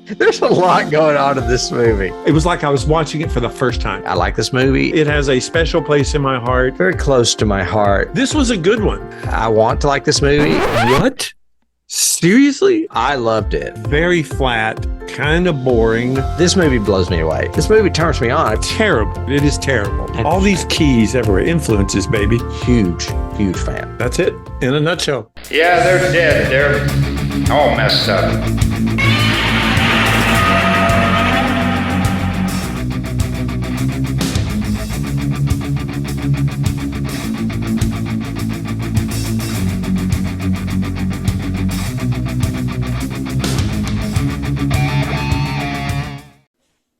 There's a lot going on in this movie. It was like I was watching it for the first time. I like this movie. It has a special place in my heart. Very close to my heart. This was a good one. I want to like this movie. What? Seriously? I loved it. Very flat, kind of boring. This movie blows me away. This movie turns me on. Terrible. It is terrible. All these keys everywhere. Influences, baby. Huge, huge fan. That's it in a nutshell. Yeah, they're dead. They're all messed up.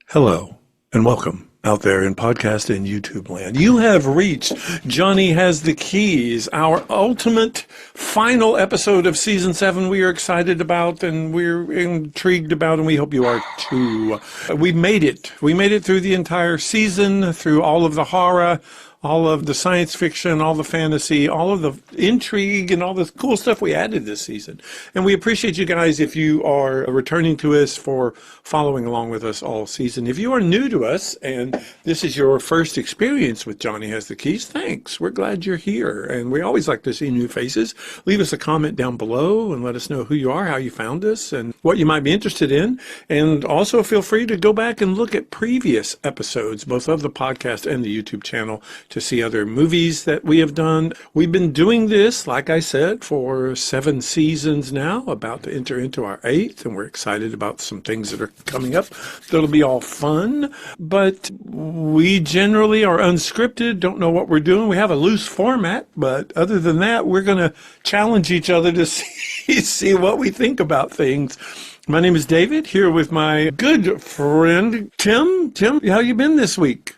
Hello and welcome out there in podcast and YouTube land. You have reached Johnny Has the Keys, our ultimate final episode of season 7 we are excited about and we're intrigued about, and we hope you are too. We made it. We made it through the entire season, through all of the horror, all of the science fiction, all the fantasy, all of the intrigue, and all the cool stuff we added this season. And we appreciate you guys if you are returning to us for following along with us all season. If you are new to us and this is your first experience with Johnny Has the Keys, thanks. We're glad you're here. And we always like to see new faces. Leave us a comment down below and let us know who you are, how you found us, and what you might be interested in. And also feel free to go back and look at previous episodes, both of the podcast and the YouTube channel, to see other movies that we have done. We've been doing this, like I said, for 7 seasons now, about to enter into our 8th, and we're excited about some things that are coming up that'll be all fun. But we generally are unscripted, don't know what we're doing. We have a loose format, but other than that, we're going to challenge each other to see what we think about things. My name is David, here with my good friend, Tim. Tim, how you been this week?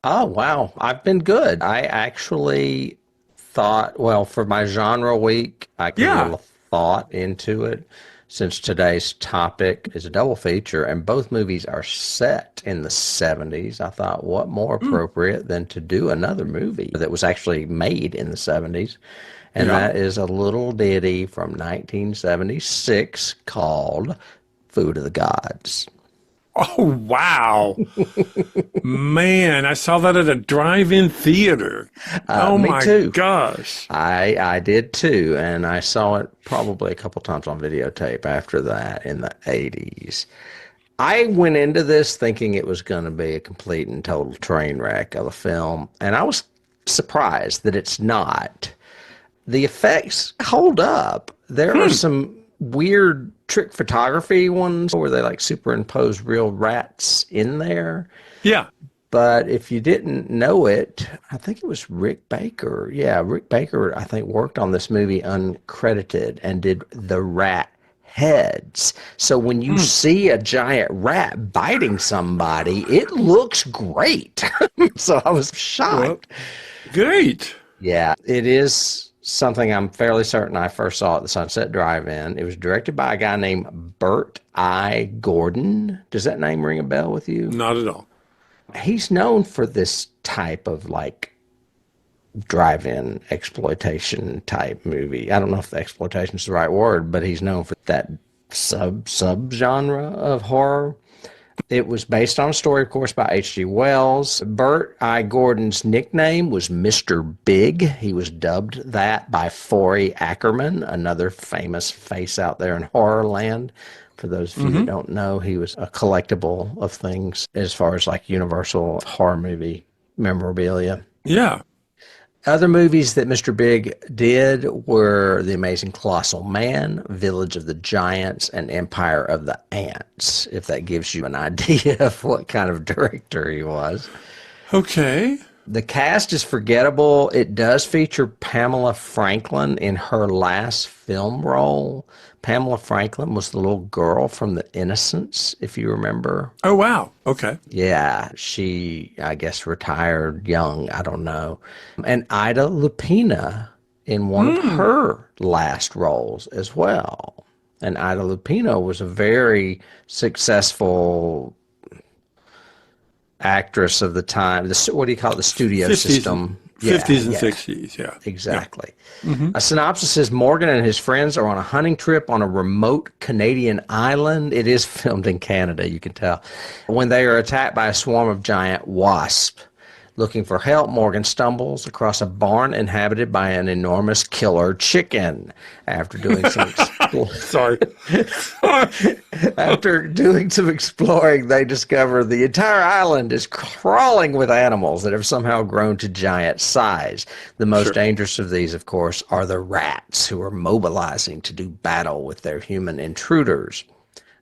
Oh, wow. I've been good. I actually thought, well, for my genre week, I put a little thought into it. Since today's topic is a double feature and both movies are set in the 70s, I thought, what more appropriate than to do another movie that was actually made in the 70s? And that is a little ditty from 1976 called Food of the Gods. Oh, wow. Man, I saw that at a drive-in theater. Oh, me my too. gosh. I did too, and I saw it probably a couple times on videotape after that in the 80s. I went into this thinking it was going to be a complete and total train wreck of a film, and I was surprised that it's not. The effects hold up. There are some weird trick photography ones where they like superimpose real rats in there. Yeah. But if you didn't know it, I think it was Rick Baker. Yeah, Rick Baker, I think, worked on this movie uncredited and did the rat heads. So when you see a giant rat biting somebody, it looks great. So I was shocked. Well, great. Yeah, it is something I'm fairly certain I first saw at the Sunset Drive-In. It was directed by a guy named Burt I. Gordon. Does that name ring a bell with you? Not at all. He's known for this type of like drive-in exploitation type movie. I don't know if the exploitation is the right word, but he's known for that sub-genre of horror. It was based on a story, of course, by H.G. Wells. Burt I. Gordon's nickname was Mr. Big. He was dubbed that by Forey Ackerman, another famous face out there in horror land. For those of you who don't know, he was a collectible of things as far as like Universal horror movie memorabilia. Yeah. Other movies that Mr. Big did were The Amazing Colossal Man, Village of the Giants, and Empire of the Ants, if that gives you an idea of what kind of director he was. Okay. The cast is forgettable. It does feature Pamela Franklin in her last film role. Pamela Franklin was the little girl from The Innocents, if you remember. Oh, wow. Okay. Yeah, she, I guess, retired young. I don't know. And Ida Lupina in one of her last roles as well. And Ida Lupina was a very successful actress of the time. What do you call it? The studio 50s, system. 50s and yeah. 60s, yeah. Exactly. Mm-hmm. A synopsis is Morgan and his friends are on a hunting trip on a remote Canadian island. It is filmed in Canada, you can tell. When they are attacked by a swarm of giant wasps. Looking for help, Morgan stumbles across a barn inhabited by an enormous killer chicken. After doing some Sorry. After doing some exploring, they discover the entire island is crawling with animals that have somehow grown to giant size. The most dangerous of these, of course, are the rats, who are mobilizing to do battle with their human intruders.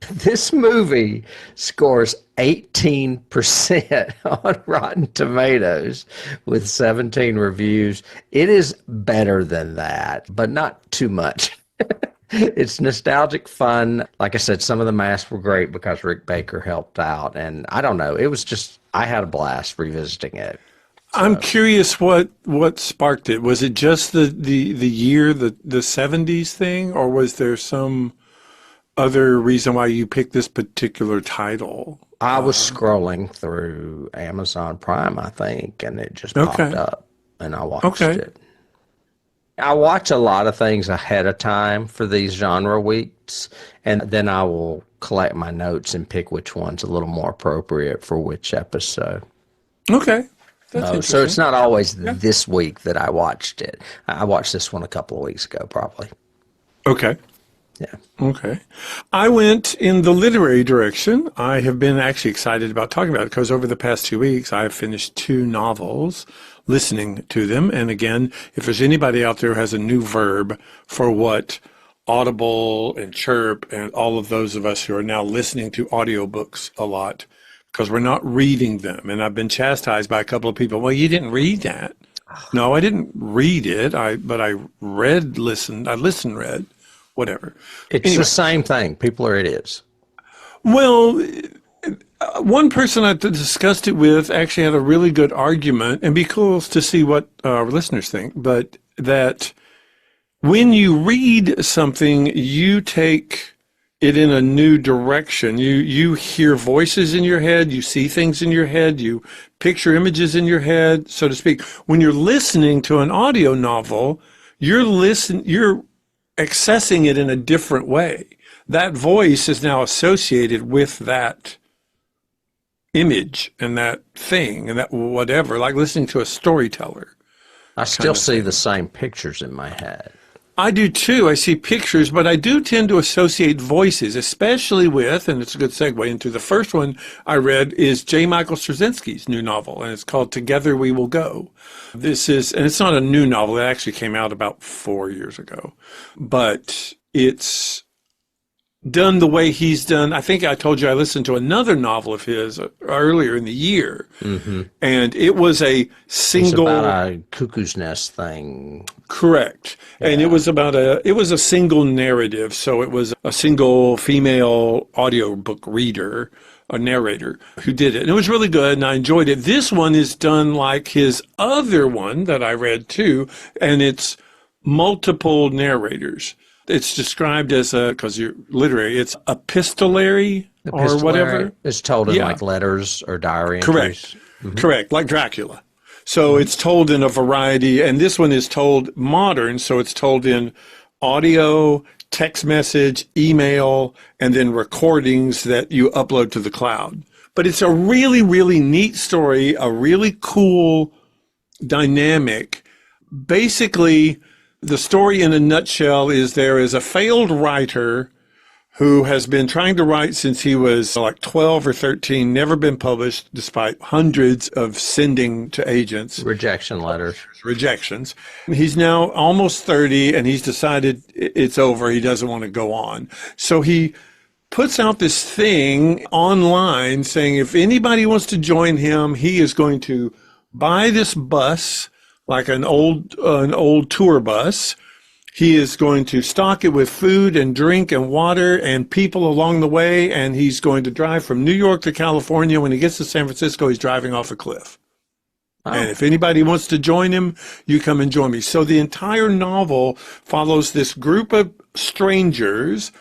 This movie scores 18% on Rotten Tomatoes with 17 reviews. It is better than that, but not too much. It's nostalgic fun. Like I said, some of the masks were great because Rick Baker helped out. And I don't know, it was just, I had a blast revisiting it. So. I'm curious what sparked it. Was it just the year, the 70s thing, or was there some other reason why you picked this particular title? I was scrolling through Amazon Prime, I think, and it just popped up, and I watched it. I watch a lot of things ahead of time for these genre weeks, and then I will collect my notes and pick which one's a little more appropriate for which episode. Okay. That's so it's not always this week that I watched it. I watched this one a couple of weeks ago, probably. Okay. Yeah. Okay. I went in the literary direction. I have been actually excited about talking about it because over the past 2 weeks, I have finished 2 novels, listening to them. And again, if there's anybody out there who has a new verb for what Audible and Chirp and all of those of us who are now listening to audiobooks a lot, because we're not reading them. And I've been chastised by a couple of people. Well, you didn't read that. No, I didn't read it. But I listened, read. Whatever. It's the same thing. People are idiots. Well, one person I discussed it with actually had a really good argument, and be cool to see what our listeners think, but that when you read something, you take it in a new direction. You hear voices in your head, you see things in your head, you picture images in your head, so to speak. When you're listening to an audio novel, you're accessing it in a different way. That voice is now associated with that image and that thing and that whatever, like listening to a storyteller. I still see the same pictures in my head. I do too. I see pictures, but I do tend to associate voices, especially with, and it's a good segue into the first one I read, is J. Michael Straczynski's new novel, and it's called Together We Will Go. This is, and it's not a new novel, it actually came out about 4 years ago, but it's done the way he's done. I think I told you I listened to another novel of his earlier in the year, and it was a single... It's about a cuckoo's nest thing. Correct. Yeah. And it was a single narrative, so it was a single female audiobook reader, a narrator, who did it. And it was really good, and I enjoyed it. This one is done like his other one that I read too, and it's multiple narrators. It's described as because you're literary, it's epistolary or whatever. It's told in like letters or diary entries. Correct. Correct, like Dracula. So it's told in a variety, and this one is told modern, so it's told in audio, text message, email, and then recordings that you upload to the cloud. But it's a really, really neat story, a really cool dynamic. Basically, the story in a nutshell is there is a failed writer who has been trying to write since he was like 12 or 13, never been published despite hundreds of sending to agents. Rejections. He's now almost 30 and he's decided it's over. He doesn't want to go on. So he puts out this thing online saying if anybody wants to join him, he is going to buy this bus, like an old tour bus. He is going to stock it with food and drink and water and people along the way, and he's going to drive from New York to California. When he gets to San Francisco, he's driving off a cliff. Oh. And if anybody wants to join him, you come and join me. So the entire novel follows this group of strangers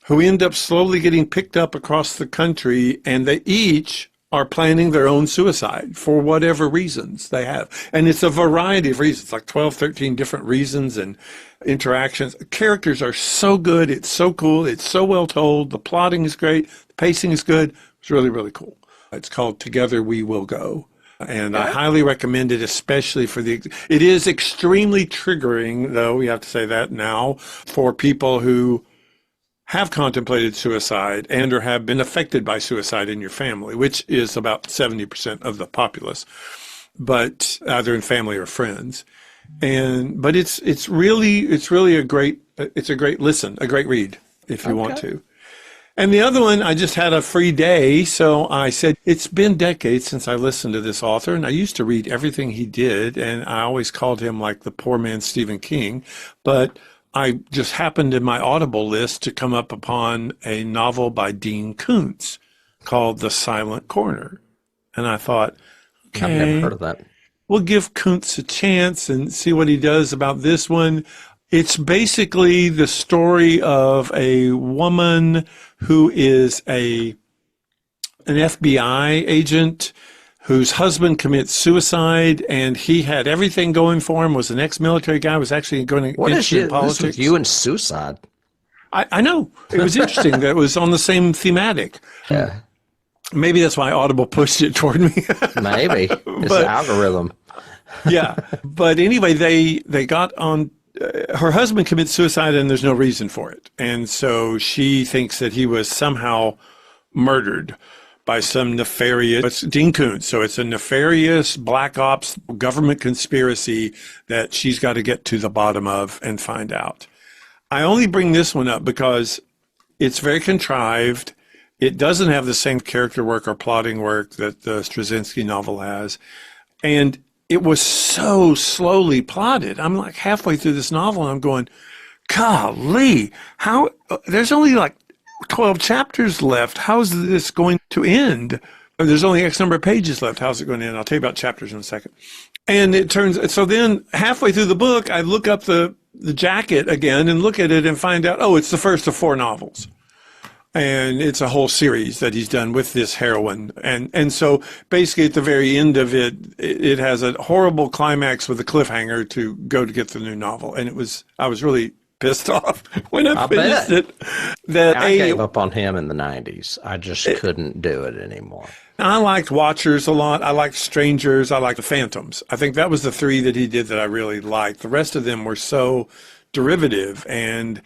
who end up slowly getting picked up across the country, and they each are planning their own suicide for whatever reasons they have. And it's a variety of reasons, like 12, 13 different reasons and interactions. Characters are so good. It's so cool. It's so well told. The plotting is great. The pacing is good. It's really, really cool. It's called Together We Will Go. And I highly recommend it, especially for it is extremely triggering, though, we have to say that now, for people who have contemplated suicide and or have been affected by suicide in your family, which is about 70% of the populace, but either in family or friends. But it's really a great listen, a great read if you want to. And the other one, I just had a free day, so I said, it's been decades since I listened to this author, and I used to read everything he did, and I always called him like the poor man Stephen King, but I just happened in my Audible list to come up upon a novel by Dean Koontz called The Silent Corner. And I thought, okay, I've never heard of that. We'll give Koontz a chance and see what he does about this one. It's basically the story of a woman who is an FBI agent whose husband commits suicide, and he had everything going for him, was an ex-military guy, was actually going to enter politics. This with you and suicide? I know. It was interesting that it was on the same thematic. Yeah. Maybe that's why Audible pushed it toward me. Maybe. It's the algorithm. Yeah. But anyway, they got on. Her husband commits suicide, and there's no reason for it. And so she thinks that he was somehow murdered by some nefarious, it's Dean Koontz, so it's a nefarious black ops government conspiracy that she's got to get to the bottom of and find out. I only bring this one up because it's very contrived. It doesn't have the same character work or plotting work that the Straczynski novel has. And it was so slowly plotted. I'm like halfway through this novel and I'm going, golly, how, there's only like 12 chapters left. How's this going to end? There's only X number of pages left. How's it going to end? I'll tell you about chapters in a second. And it turns, so then halfway through the book, I look up the jacket again and look at it and find out, oh, it's the first of 4 novels. And it's a whole series that he's done with this heroine. And so basically at the very end of it, it has a horrible climax with a cliffhanger to go to get the new novel. And I was really pissed off when I finished it. I gave up on him in the 90s. I just couldn't do it anymore. I liked Watchers a lot. I liked Strangers. I liked The Phantoms. I think that was the 3 that he did that I really liked. The rest of them were so derivative and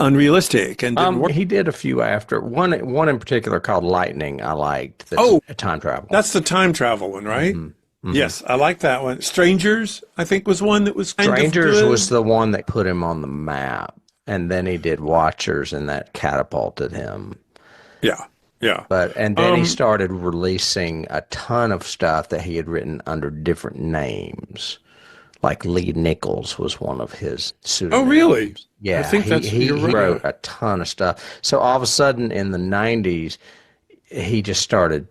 unrealistic and didn't work. He did a few after. One in particular called Lightning I liked. That's a time travel. That's the time travel one, right? Mm-hmm. Mm-hmm. Yes, I like that one. Strangers, I think, was one that was kind of good. Strangers was the one that put him on the map, and then he did Watchers, and that catapulted him. Yeah, yeah. And then he started releasing a ton of stuff that he had written under different names. Like Lee Nichols was one of his pseudonyms. Oh, really? Yeah, I think he wrote a ton of stuff. So all of a sudden in the 90s, he just started,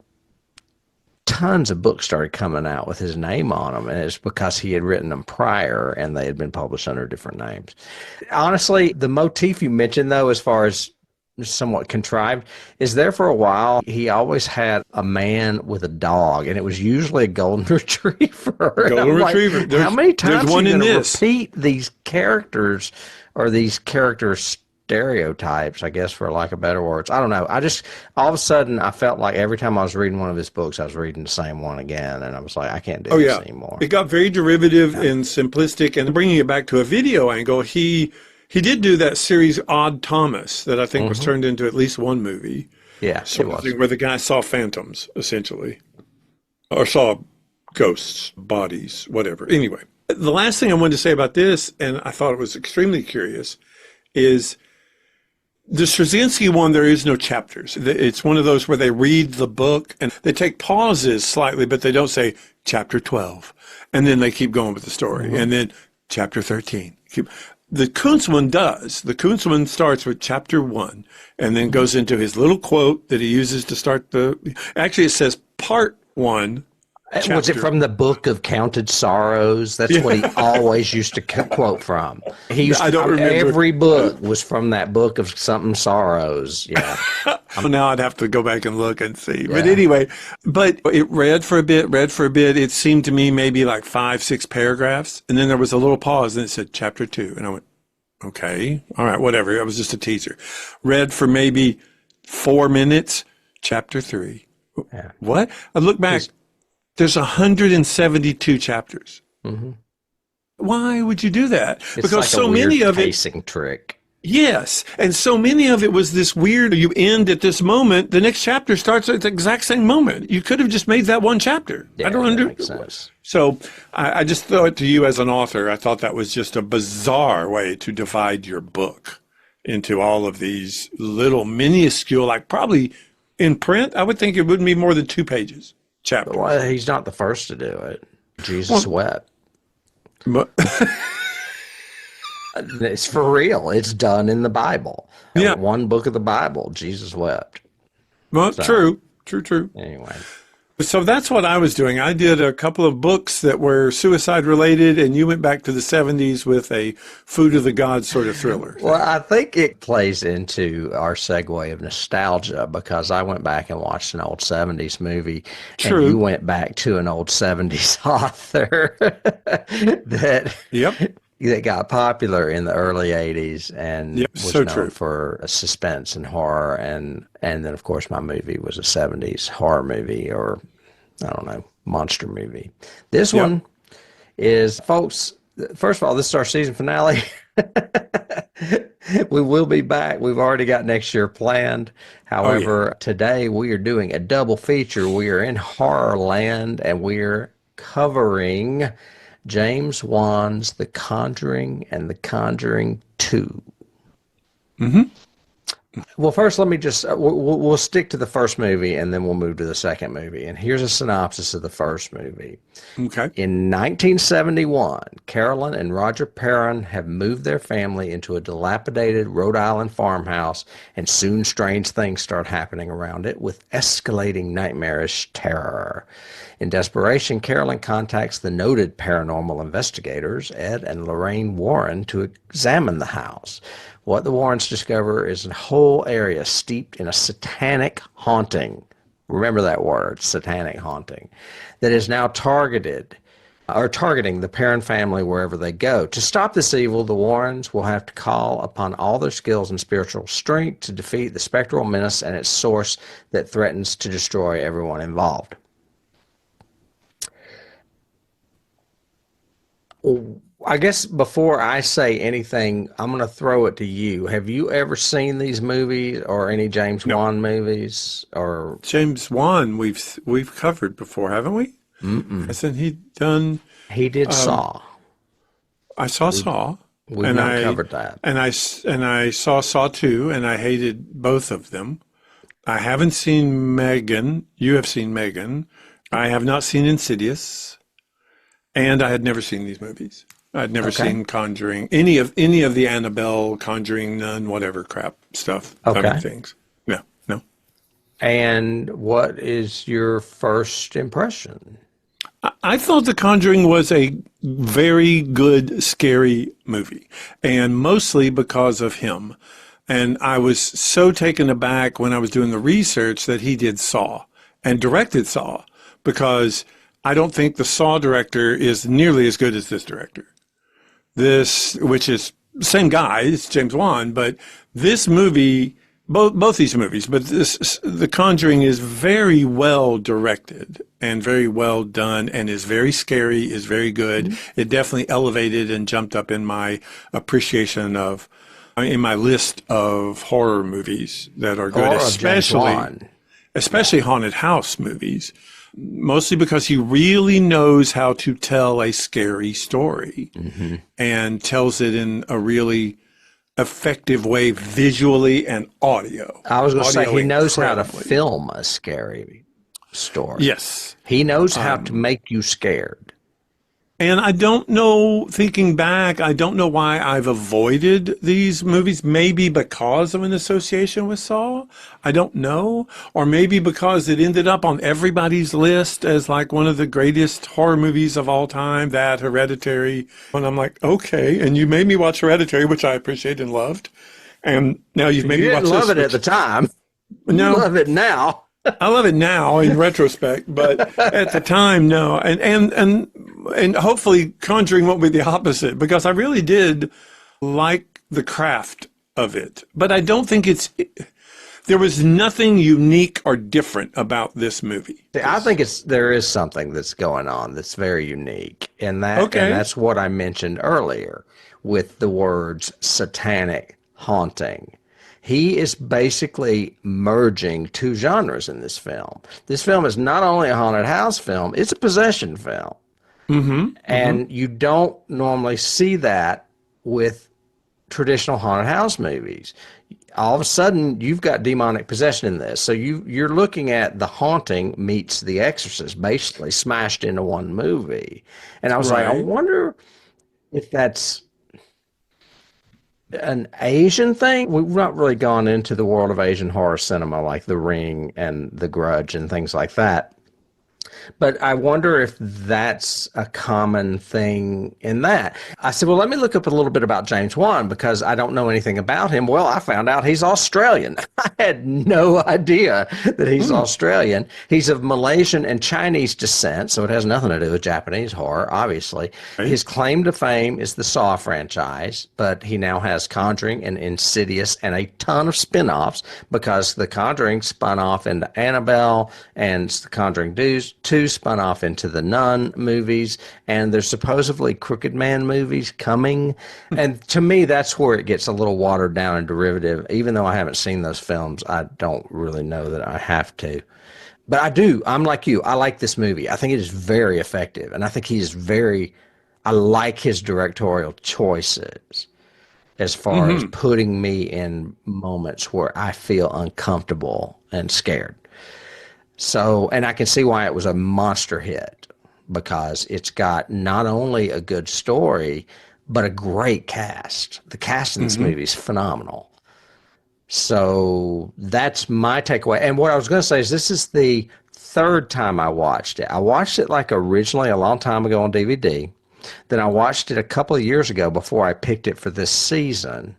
tons of books started coming out with his name on them, and it's because he had written them prior and they had been published under different names. Honestly, the motif you mentioned, though, as far as somewhat contrived, is there for a while. He always had a man with a dog, and it was usually a golden retriever. Golden retriever. How many times are you going to repeat these characters or these character stereotypes, I guess, for lack of better words? I don't know. I just, all of a sudden, I felt like every time I was reading one of his books, I was reading the same one again, and I was like, I can't do this anymore. It got very derivative and simplistic, and bringing it back to a video angle, he did do that series Odd Thomas that I think was turned into at least one movie. Yeah, it was. Where the guy saw phantoms, essentially. Or saw ghosts, bodies, whatever. Anyway, the last thing I wanted to say about this, and I thought it was extremely curious, is the Straczynski one, there is no chapters. It's one of those where they read the book and they take pauses slightly, but they don't say chapter 12. And then they keep going with the story. And then chapter 13. The Koontz one does. The Koontz one starts with chapter 1 and then goes into his little quote that he uses to start actually it says part 1 Was it from the book of Counted Sorrows? That's what he always used to quote from. He used I don't remember. Every book was from that book of something sorrows. Yeah. Now I'd have to go back and look and see. But anyway, it read for a bit. It seemed to me maybe like 5-6 paragraphs. And then there was a little pause and it said chapter 2. And I went, okay, all right, whatever. It was just a teaser. Read for maybe 4 minutes, chapter 3. Yeah. What? I look back. There's 172 chapters. Mm-hmm. Why would you do that? It's because like so many of it, pacing trick. yes, and so many of it was this weird. You end at this moment. The next chapter starts at the exact same moment. You could have just made that one chapter. Yeah, I don't understand. So I just throw it to you as an author. I thought that was just a bizarre way to divide your book into all of these little minuscule, like probably in print, I would think it wouldn't be more than 2 pages. Chapter. Well, he's not the first to do it. Jesus wept. But It's for real. It's done in the Bible. Yeah. One book of the Bible, Jesus wept. well, true. Anyway. So that's what I was doing. I did a couple of books that were suicide related, and you went back to the 70s with a food of the gods sort of thriller. Well, I think it plays into our segue of nostalgia because I went back and watched an old 70s movie. True. And you went back to an old 70s author that got popular in the early 80s and was so known true. for suspense and horror. And then, of course, my movie was a 70s horror movie or, I don't know, monster movie. This one is, folks, first of all, this is our season finale. We will be back. We've already got next year planned. However, today we are doing a double feature. We are in horror land and we're covering James Wan's The Conjuring and The Conjuring 2. Mm-hmm. Well, first, let me just, we'll stick to the first movie and then we'll move to the second movie. And here's a synopsis of the first movie. Okay. In 1971, Carolyn and Roger Perron have moved their family into a dilapidated Rhode Island farmhouse, and soon strange things start happening around it with escalating nightmarish terror. In desperation, Carolyn contacts the noted paranormal investigators, Ed and Lorraine Warren, to examine the house. What the Warrens discover is a whole area steeped in a satanic haunting. Remember that word, satanic haunting, that is now targeting the Perron family wherever they go. To stop this evil, the Warrens will have to call upon all their skills and spiritual strength to defeat the spectral menace and its source that threatens to destroy everyone involved. I guess before I say anything, I'm going to throw it to you. Have you ever seen these movies or any James Wan movies? Or James Wan, we've covered before, haven't we? Mm-mm. Hasn't he done? He did Saw. I saw Saw. We've not covered that. And I saw Saw 2, and I hated both of them. I haven't seen Megan. You have seen Megan. I have not seen Insidious, and I had never seen these movies. I'd never seen Conjuring, any of the Annabelle, Conjuring, Nun, whatever crap stuff. Okay. Things. No. And what is your first impression? I thought The Conjuring was a very good, scary movie, and mostly because of him. And I was so taken aback when I was doing the research that he did Saw and directed Saw, because I don't think the Saw director is nearly as good as this director. Which is same guy, it's James Wan, but this movie, both these movies, but The Conjuring is very well directed and very well done and is very scary, is very good. Mm-hmm. It definitely elevated and jumped up in my appreciation in my list of horror movies that are good, especially haunted house movies. Mostly because he really knows how to tell a scary story and tells it in a really effective way visually and audio. I was going to say he knows how to film a scary story. Yes. He knows how to make you scared. And I don't know, thinking back, I don't know why I've avoided these movies. Maybe because of an association with Saw. I don't know. Or maybe because it ended up on everybody's list as like one of the greatest horror movies of all time, that Hereditary. And I'm like, okay. And you made me watch Hereditary, which I appreciate and loved. And now you've made You me watch didn't this. love it at the time. You No. love it now. I love it now in retrospect, but at the time, no. And hopefully Conjuring won't be the opposite, because I really did like the craft of it. But I don't think there was nothing unique or different about this movie. I think there is something that's going on that's very unique. And that's what I mentioned earlier with the words satanic haunting. He is basically merging two genres in this film. This film is not only a haunted house film, it's a possession film. And you don't normally see that with traditional haunted house movies. All of a sudden, you've got demonic possession in this. So you're looking at The Haunting meets The Exorcist, basically smashed into one movie. And I was like, I wonder if that's an Asian thing. We've not really gone into the world of Asian horror cinema like The Ring and The Grudge and things like that. But I wonder if that's a common thing in that. I said, well, let me look up a little bit about James Wan because I don't know anything about him. Well, I found out he's Australian. I had no idea that he's Australian. He's of Malaysian and Chinese descent, so it has nothing to do with Japanese horror, obviously. Right. His claim to fame is the Saw franchise, but he now has Conjuring and Insidious and a ton of spin-offs because The Conjuring spun off into Annabelle and The Conjuring 2 spun off into the Nun movies, and there's supposedly Crooked Man movies coming. And to me, that's where it gets a little watered down and derivative. Even though I haven't seen those films, I don't really know that I have to. But I do. I'm like you. I like this movie. I think it is very effective, and I think I like his directorial choices as far as putting me in moments where I feel uncomfortable and scared. So, and I can see why it was a monster hit, because it's got not only a good story, but a great cast. The cast in this movie is phenomenal. So that's my takeaway. And what I was going to say is this is the third time I watched it. I watched it like originally a long time ago on DVD. Then I watched it a couple of years ago before I picked it for this season.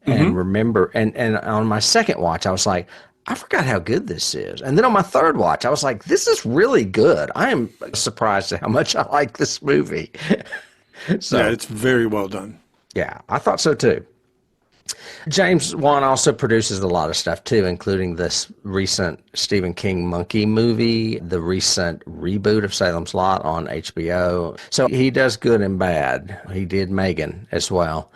And remember, and on my second watch, I was like, I forgot how good this is. And then on my third watch, I was like, this is really good. I am surprised at how much I like this movie. So, yeah, it's very well done. Yeah, I thought so too. James Wan also produces a lot of stuff too, including this recent Stephen King Monkey movie, the recent reboot of Salem's Lot on HBO. So he does good and bad. He did Megan as well.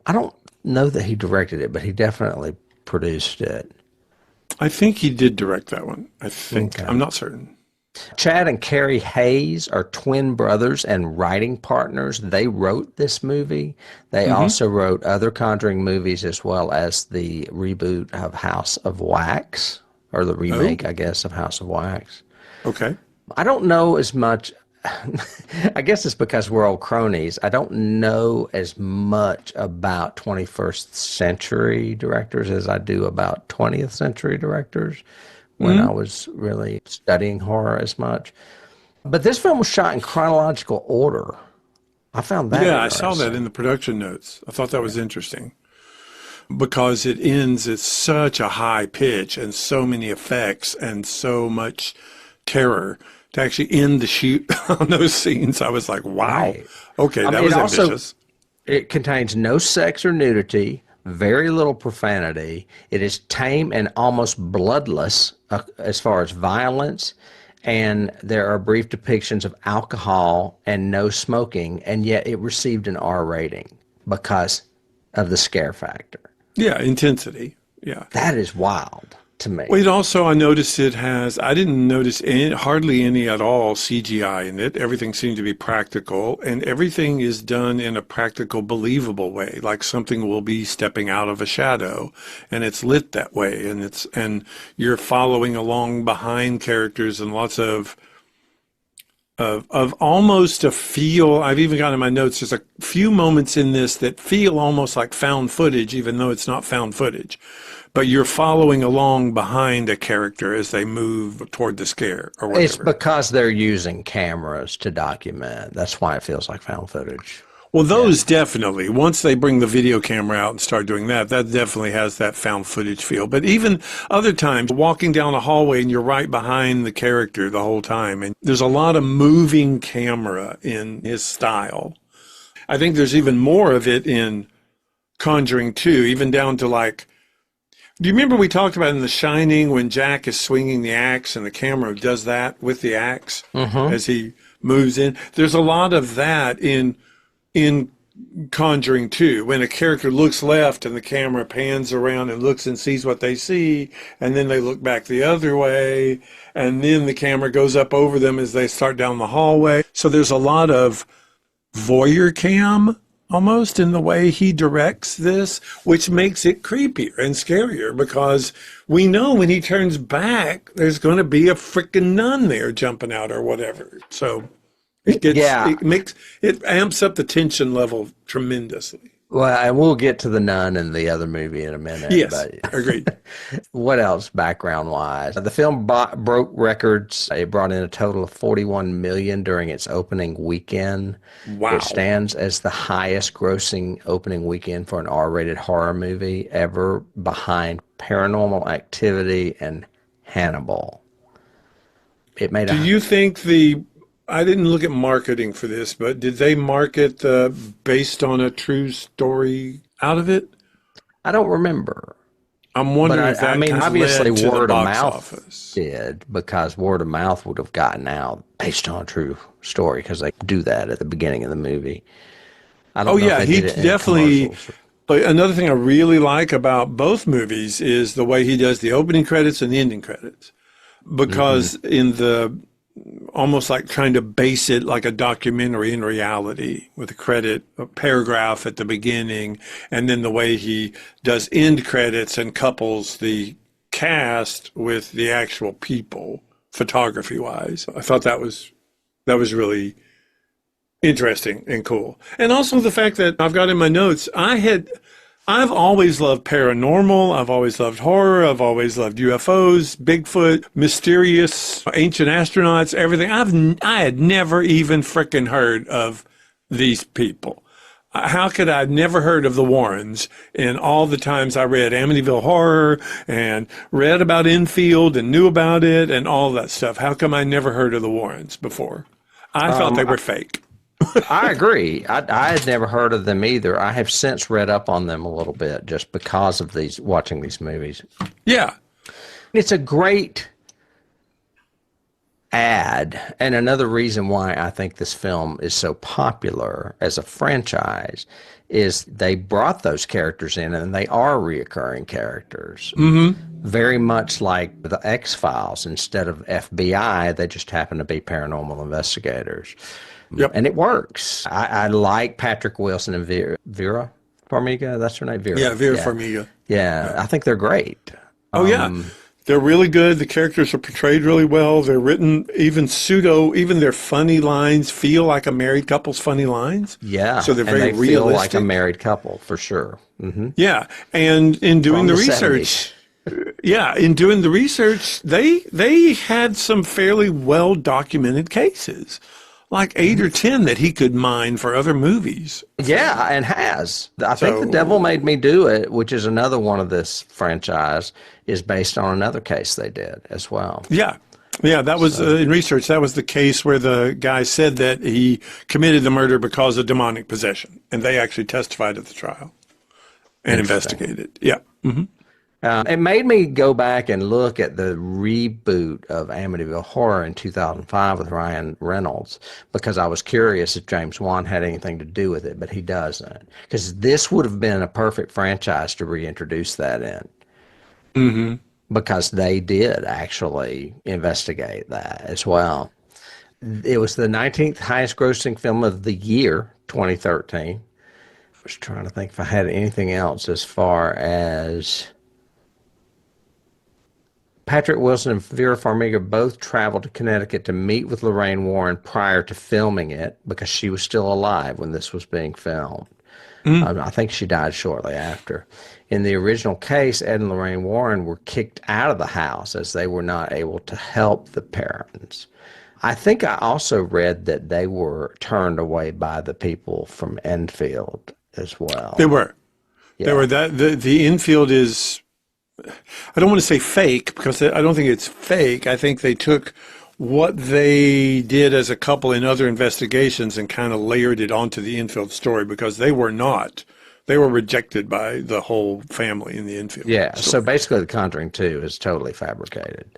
I don't know that he directed it, but he definitely produced it. I think he did direct that one. I think. Okay. I'm not certain. Chad and Carrie Hayes are twin brothers and writing partners. They wrote this movie. They also wrote other Conjuring movies as well as the reboot of House of Wax, or the remake, I guess, of House of Wax. Okay. I don't know as much. I guess it's because we're old cronies. I don't know as much about 21st century directors as I do about 20th century directors when I was really studying horror as much. But this film was shot in chronological order. I found that I saw that in the production notes. I thought that was interesting because it ends at such a high pitch and so many effects and so much terror. To actually end the shoot on those scenes, I was like, wow. Right. Okay, that was ambitious. It contains no sex or nudity, very little profanity. It is tame and almost bloodless as far as violence, and there are brief depictions of alcohol and no smoking, and yet it received an R rating because of the scare factor. Yeah, intensity. Yeah. That is wild. To me. Well, it also, I noticed it has, I didn't notice hardly any at all CGI in it. Everything seemed to be practical, and everything is done in a practical, believable way, like something will be stepping out of a shadow, and it's lit that way, and you're following along behind characters, and lots of of almost a feel. I've even got in my notes, there's a few moments in this that feel almost like found footage, even though it's not found footage. But you're following along behind a character as they move toward the scare or whatever. It's because they're using cameras to document. That's why it feels like found footage. Well, those definitely, once they bring the video camera out and start doing that, that definitely has that found footage feel. But even other times, walking down a hallway and you're right behind the character the whole time. And there's a lot of moving camera in his style. I think there's even more of it in Conjuring 2, even down to like, do you remember we talked about in The Shining when Jack is swinging the axe and the camera does that with the axe as he moves in? There's a lot of that in Conjuring 2, when a character looks left and the camera pans around and looks and sees what they see, and then they look back the other way, and then the camera goes up over them as they start down the hallway. So there's a lot of voyeur cam almost in the way he directs this, which makes it creepier and scarier because we know when he turns back, there's going to be a freaking nun there jumping out or whatever. So it gets, it amps up the tension level tremendously. Well, and we'll get to the nun in the other movie in a minute. Yes, but agreed. What else background-wise? The film broke records. It brought in a total of $41 million during its opening weekend. Wow. It stands as the highest-grossing opening weekend for an R-rated horror movie ever, behind Paranormal Activity and Hannibal. It made. Do you think I didn't look at marketing for this, but did they market based on a true story out of it? I don't remember. I'm wondering if that obviously led to word the of box mouth office. did, because word of mouth would have gotten out based on a true story, because they do that at the beginning of the movie. I don't know if they he did it in definitely. commercials. But another thing I really like about both movies is the way he does the opening credits and the ending credits, because in the almost like trying to base it like a documentary in reality with a paragraph at the beginning, and then the way he does end credits and couples the cast with the actual people photography wise. I thought that was really interesting and cool. And also the fact that I've got in my notes, I've always loved paranormal. I've always loved horror. I've always loved UFOs, Bigfoot, mysterious, ancient astronauts, everything. I had never even frickin' heard of these people. How could I have never heard of the Warrens in all the times I read Amityville Horror and read about Enfield and knew about it and all that stuff? How come I never heard of the Warrens before? I thought they were fake. I agree. I had never heard of them either. I have since read up on them a little bit just because of watching these movies. Yeah. It's a great ad, and another reason why I think this film is so popular as a franchise is they brought those characters in, and they are reoccurring characters. Very much like the X-Files. Instead of FBI, they just happen to be paranormal investigators. Yep. And it works. I like Patrick Wilson and Vera Farmiga. That's her name, Vera. Yeah, Vera Farmiga. Yeah, I think they're great. Oh, yeah. They're really good. The characters are portrayed really well. They're written even their funny lines feel like a married couple's funny lines. Yeah. So they're very and they realistic. feel like a married couple, for sure. Yeah. And in doing From the research, in doing the research, they had some fairly well documented cases. Like 8 or 10 that he could mine for other movies. Yeah, and has. I think The Devil Made Me Do It, which is another one of this franchise, is based on another case they did as well. Yeah. Yeah, that was in research. That was the case where the guy said that he committed the murder because of demonic possession. And they actually testified at the trial and investigated. Yeah. It made me go back and look at the reboot of Amityville Horror in 2005 with Ryan Reynolds, because I was curious if James Wan had anything to do with it, but he doesn't. Because this would have been a perfect franchise to reintroduce that in. Because they did actually investigate that as well. It was the 19th highest grossing film of the year, 2013. I was trying to think if I had anything else as far as Patrick Wilson and Vera Farmiga both traveled to Connecticut to meet with Lorraine Warren prior to filming it because she was still alive when this was being filmed. I think she died shortly after. In the original case, Ed and Lorraine Warren were kicked out of the house as they were not able to help the parents. I think I also read that they were turned away by the people from Enfield as well. They were. Yeah. They were. The Enfield is, I don't want to say fake, because I don't think it's fake. I think they took what they did as a couple in other investigations and kind of layered it onto the Enfield story, because they were rejected by the whole family in the Enfield Yeah, story. so basically the Conjuring 2 is totally fabricated.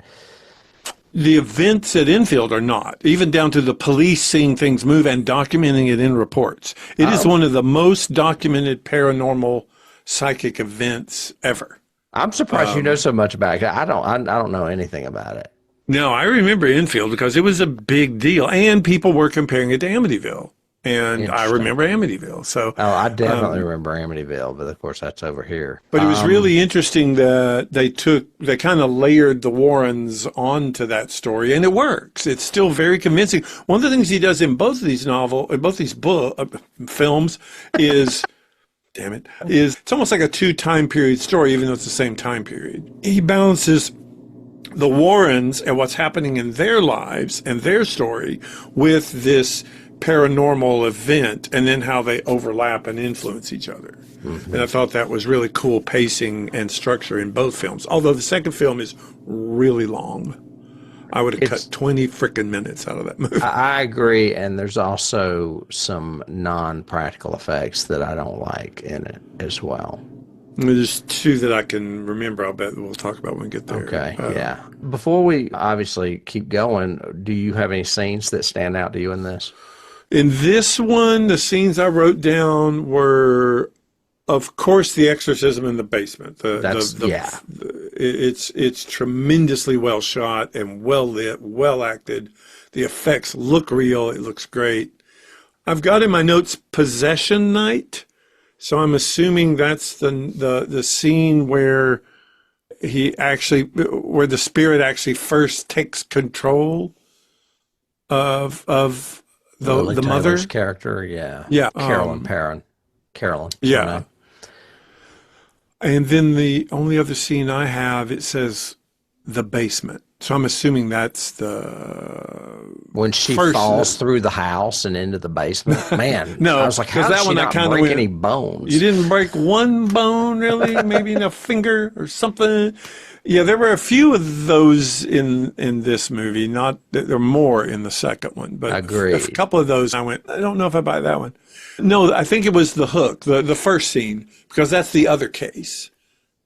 The events at Enfield are not, even down to the police seeing things move and documenting it in reports. It is one of the most documented paranormal psychic events ever. I'm surprised you know so much about it. I don't know anything about it. No, I remember Enfield because it was a big deal, and people were comparing it to Amityville, and I remember Amityville. So, Oh, I definitely remember Amityville, but of course that's over here. but it was really interesting that they kind of layered the Warrens onto that story, and it works. It's still very convincing. One of the things he does in both of these films is. Damn it, it's almost like a 2 time period story, even though it's the same time period. He balances the Warrens and what's happening in their lives and their story with this paranormal event, and then how they overlap and influence each other. And I thought that was really cool pacing and structure in both films, although the second film is really long. I would have cut 20 freaking minutes out of that movie. I agree, and there's also some non-practical effects that I don't like in it as well. There's 2 that I can remember. I'll bet we'll talk about when we get there. Okay, yeah. Before we obviously keep going, do you have any scenes that stand out to you in this? In this one, the scenes I wrote down were, of course, the exorcism in the basement. It's tremendously well shot and well lit, well acted. The effects look real. It looks great. I've got in my notes possession night, so I'm assuming that's the scene where where the spirit actually first takes control of the mother character. Yeah, Carolyn. Yeah. Know. And then the only other scene I have, it says the basement. So I'm assuming that's when she falls through the house and into the basement. Man, no, I was like, how did she not break any bones? You didn't break one bone, really? Maybe in a finger or something. Yeah, there were a few of those in this movie. Not there are more in the second one, but Agreed. A couple of those I went, I don't know if I buy that one. No, I think it was the hook, the first scene, because that's the other case.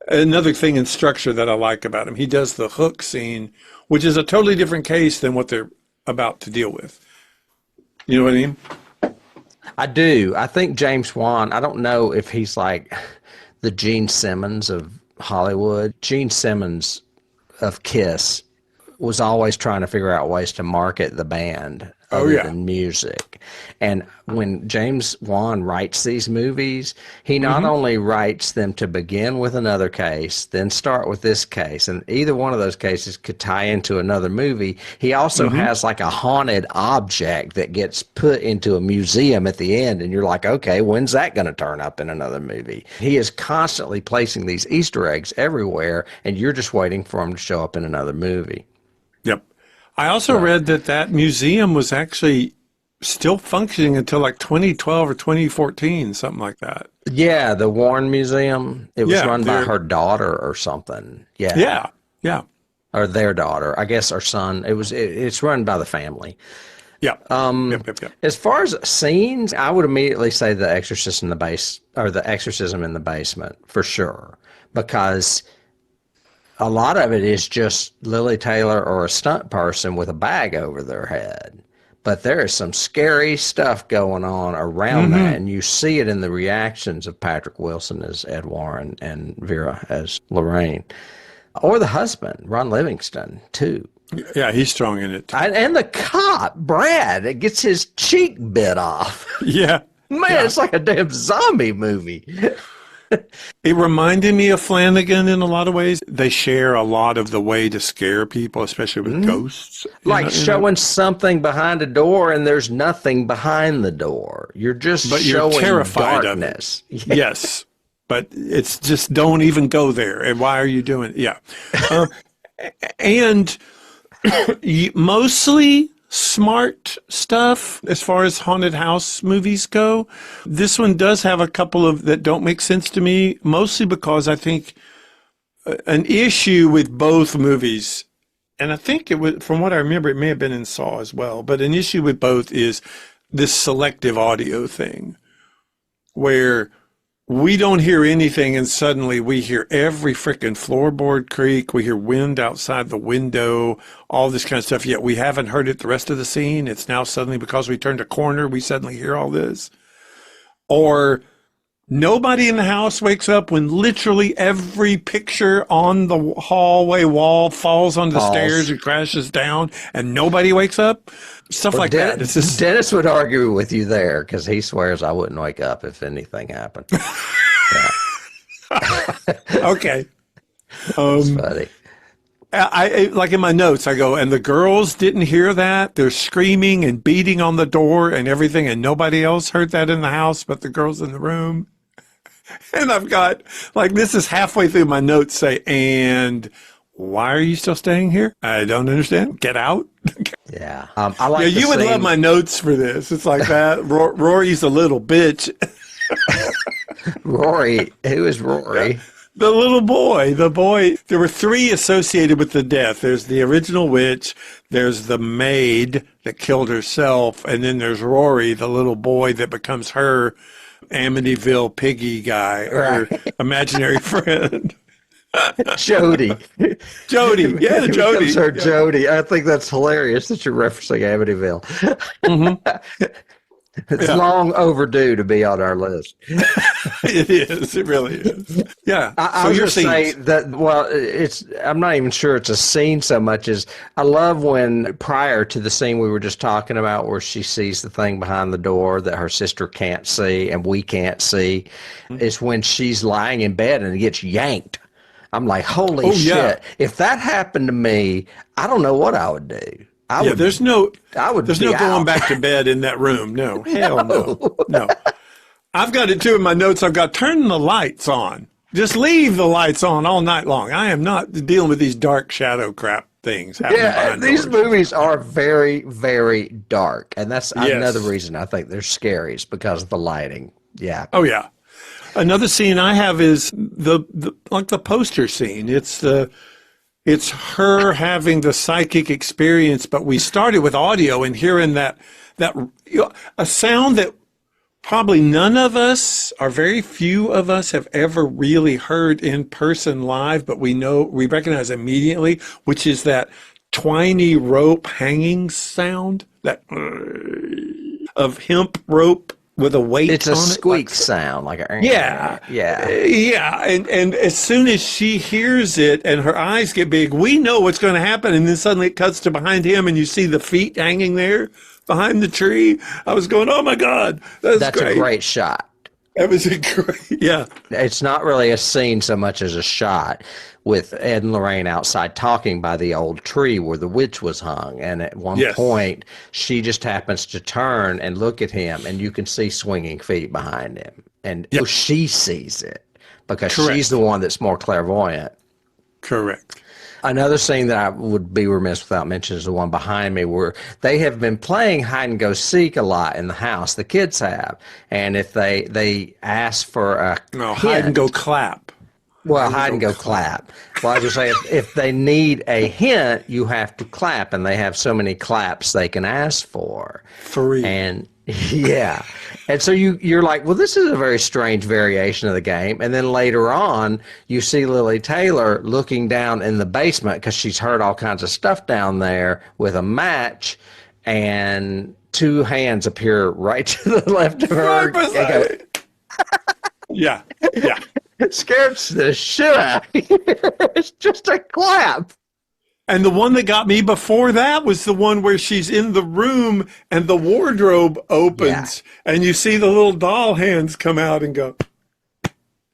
Another thing in structure that I like about him, he does the hook scene, which is a totally different case than what they're about to deal with. You know what I mean? I do. I think James Wan, I don't know if he's like the Gene Simmons of Hollywood. Gene Simmons of Kiss was always trying to figure out ways to market the band other than music. And when James Wan writes these movies, he not only writes them to begin with another case, then start with this case, and either one of those cases could tie into another movie. He also has like a haunted object that gets put into a museum at the end, and you're like, okay, when's that going to turn up in another movie? He is constantly placing these Easter eggs everywhere, and you're just waiting for them to show up in another movie. Yep. I also read that museum was actually still functioning until like 2012 or 2014, something like that. Yeah, the Warren Museum. It was run by her daughter or something. Yeah. Or their daughter, I guess, or son. It's run by the family. Yeah. As far as scenes, I would immediately say the Exorcism in the basement for sure, because a lot of it is just Lily Taylor or a stunt person with a bag over their head. But there is some scary stuff going on around that, and you see it in the reactions of Patrick Wilson as Ed Warren and Vera as Lorraine. Or the husband, Ron Livingston, too. Yeah, he's strong in it. And the cop, Brad, that gets his cheek bit off. Yeah. Man, it's like a damn zombie movie. It reminded me of Flanagan in a lot of ways. They share a lot of the way to scare people, especially with ghosts. Like showing something behind a door and there's nothing behind the door. You're just But you're showing terrified darkness. of it. Yes. But it's just don't even go there. And why are you doing it? Yeah. And mostly smart stuff as far as haunted house movies go. This one does have a couple of that don't make sense to me, mostly because I think an issue with both movies, and I think it was, from what I remember, it may have been in Saw as well, but an issue with both is this selective audio thing where we don't hear anything and suddenly we hear every freaking floorboard creak. We hear wind outside the window, all this kind of stuff. Yet we haven't heard it the rest of the scene. It's now suddenly because we turned a corner, we suddenly hear all this. Or nobody in the house wakes up when literally every picture on the hallway wall falls onto the stairs and crashes down and nobody wakes up. Stuff like that. It's just, Dennis would argue with you there because he swears I wouldn't wake up if anything happened. okay. It's funny. I like in my notes, I go, and the girls didn't hear that. They're screaming and beating on the door and everything, and nobody else heard that in the house but the girls in the room. And I've got, like, this is halfway through my notes say, and why are you still staying here? I don't understand. Get out. Yeah. I like you would love my notes for this. It's like that. Rory's a little bitch. Rory. Who is Rory? Yeah. The little boy, there were three associated with the death. There's the original witch, there's the maid that killed herself, and then there's Rory, the little boy that becomes her Amityville piggy guy, her imaginary friend. Jody. Jody. Yeah, Jody. Becomes her Jody. I think that's hilarious that you're referencing Amityville. Mm-hmm. It's long overdue to be on our list. It is. It really is. Yeah. I was going to say that, well, I'm not even sure it's a scene so much as I love when prior to the scene we were just talking about where she sees the thing behind the door that her sister can't see and we can't see, is when she's lying in bed and it gets yanked. I'm like, holy shit. Yeah. If that happened to me, I don't know what I would do. There's no going back to bed in that room. No, hell no. I've got it too in my notes. I've got turn the lights on. Just leave the lights on all night long. I am not dealing with these dark shadow crap things. Yeah, these movies are very, very dark, and that's another reason I think they're scary is because of the lighting. Yeah. Oh yeah. Another scene I have is the poster scene. It's her having the psychic experience, but we started with audio and hearing that a sound that probably none of us, or very few of us, have ever really heard in person live, but we recognize immediately, which is that twiny rope hanging sound, that of hemp rope with a weight on it. It's a squeak sound, like a yeah. And as soon as she hears it and her eyes get big, we know what's going to happen. And then suddenly it cuts to behind him, and you see the feet hanging there behind the tree. I was going, oh my God, that's great. A great shot. That was a great, yeah. It's not really a scene so much as a shot with Ed and Lorraine outside talking by the old tree where the witch was hung. And at one point, she just happens to turn and look at him, and you can see swinging feet behind him. And she sees it because she's the one that's more clairvoyant. Correct. Another scene that I would be remiss without mentioning is the one behind me where they have been playing hide and go seek a lot in the house. The kids have. And if they ask for a hide and go clap. Well, hide and go clap. Well, I just say if they need a hint, you have to clap, and they have so many claps they can ask for. 3. And yeah. And so you're like, well, this is a very strange variation of the game. And then later on, you see Lily Taylor looking down in the basement because she's heard all kinds of stuff down there with a match, and 2 hands appear right to the left of her. Yeah. It scares the shit out of you. It's just a clap. And the one that got me before that was the one where she's in the room and the wardrobe opens and you see the little doll hands come out and go.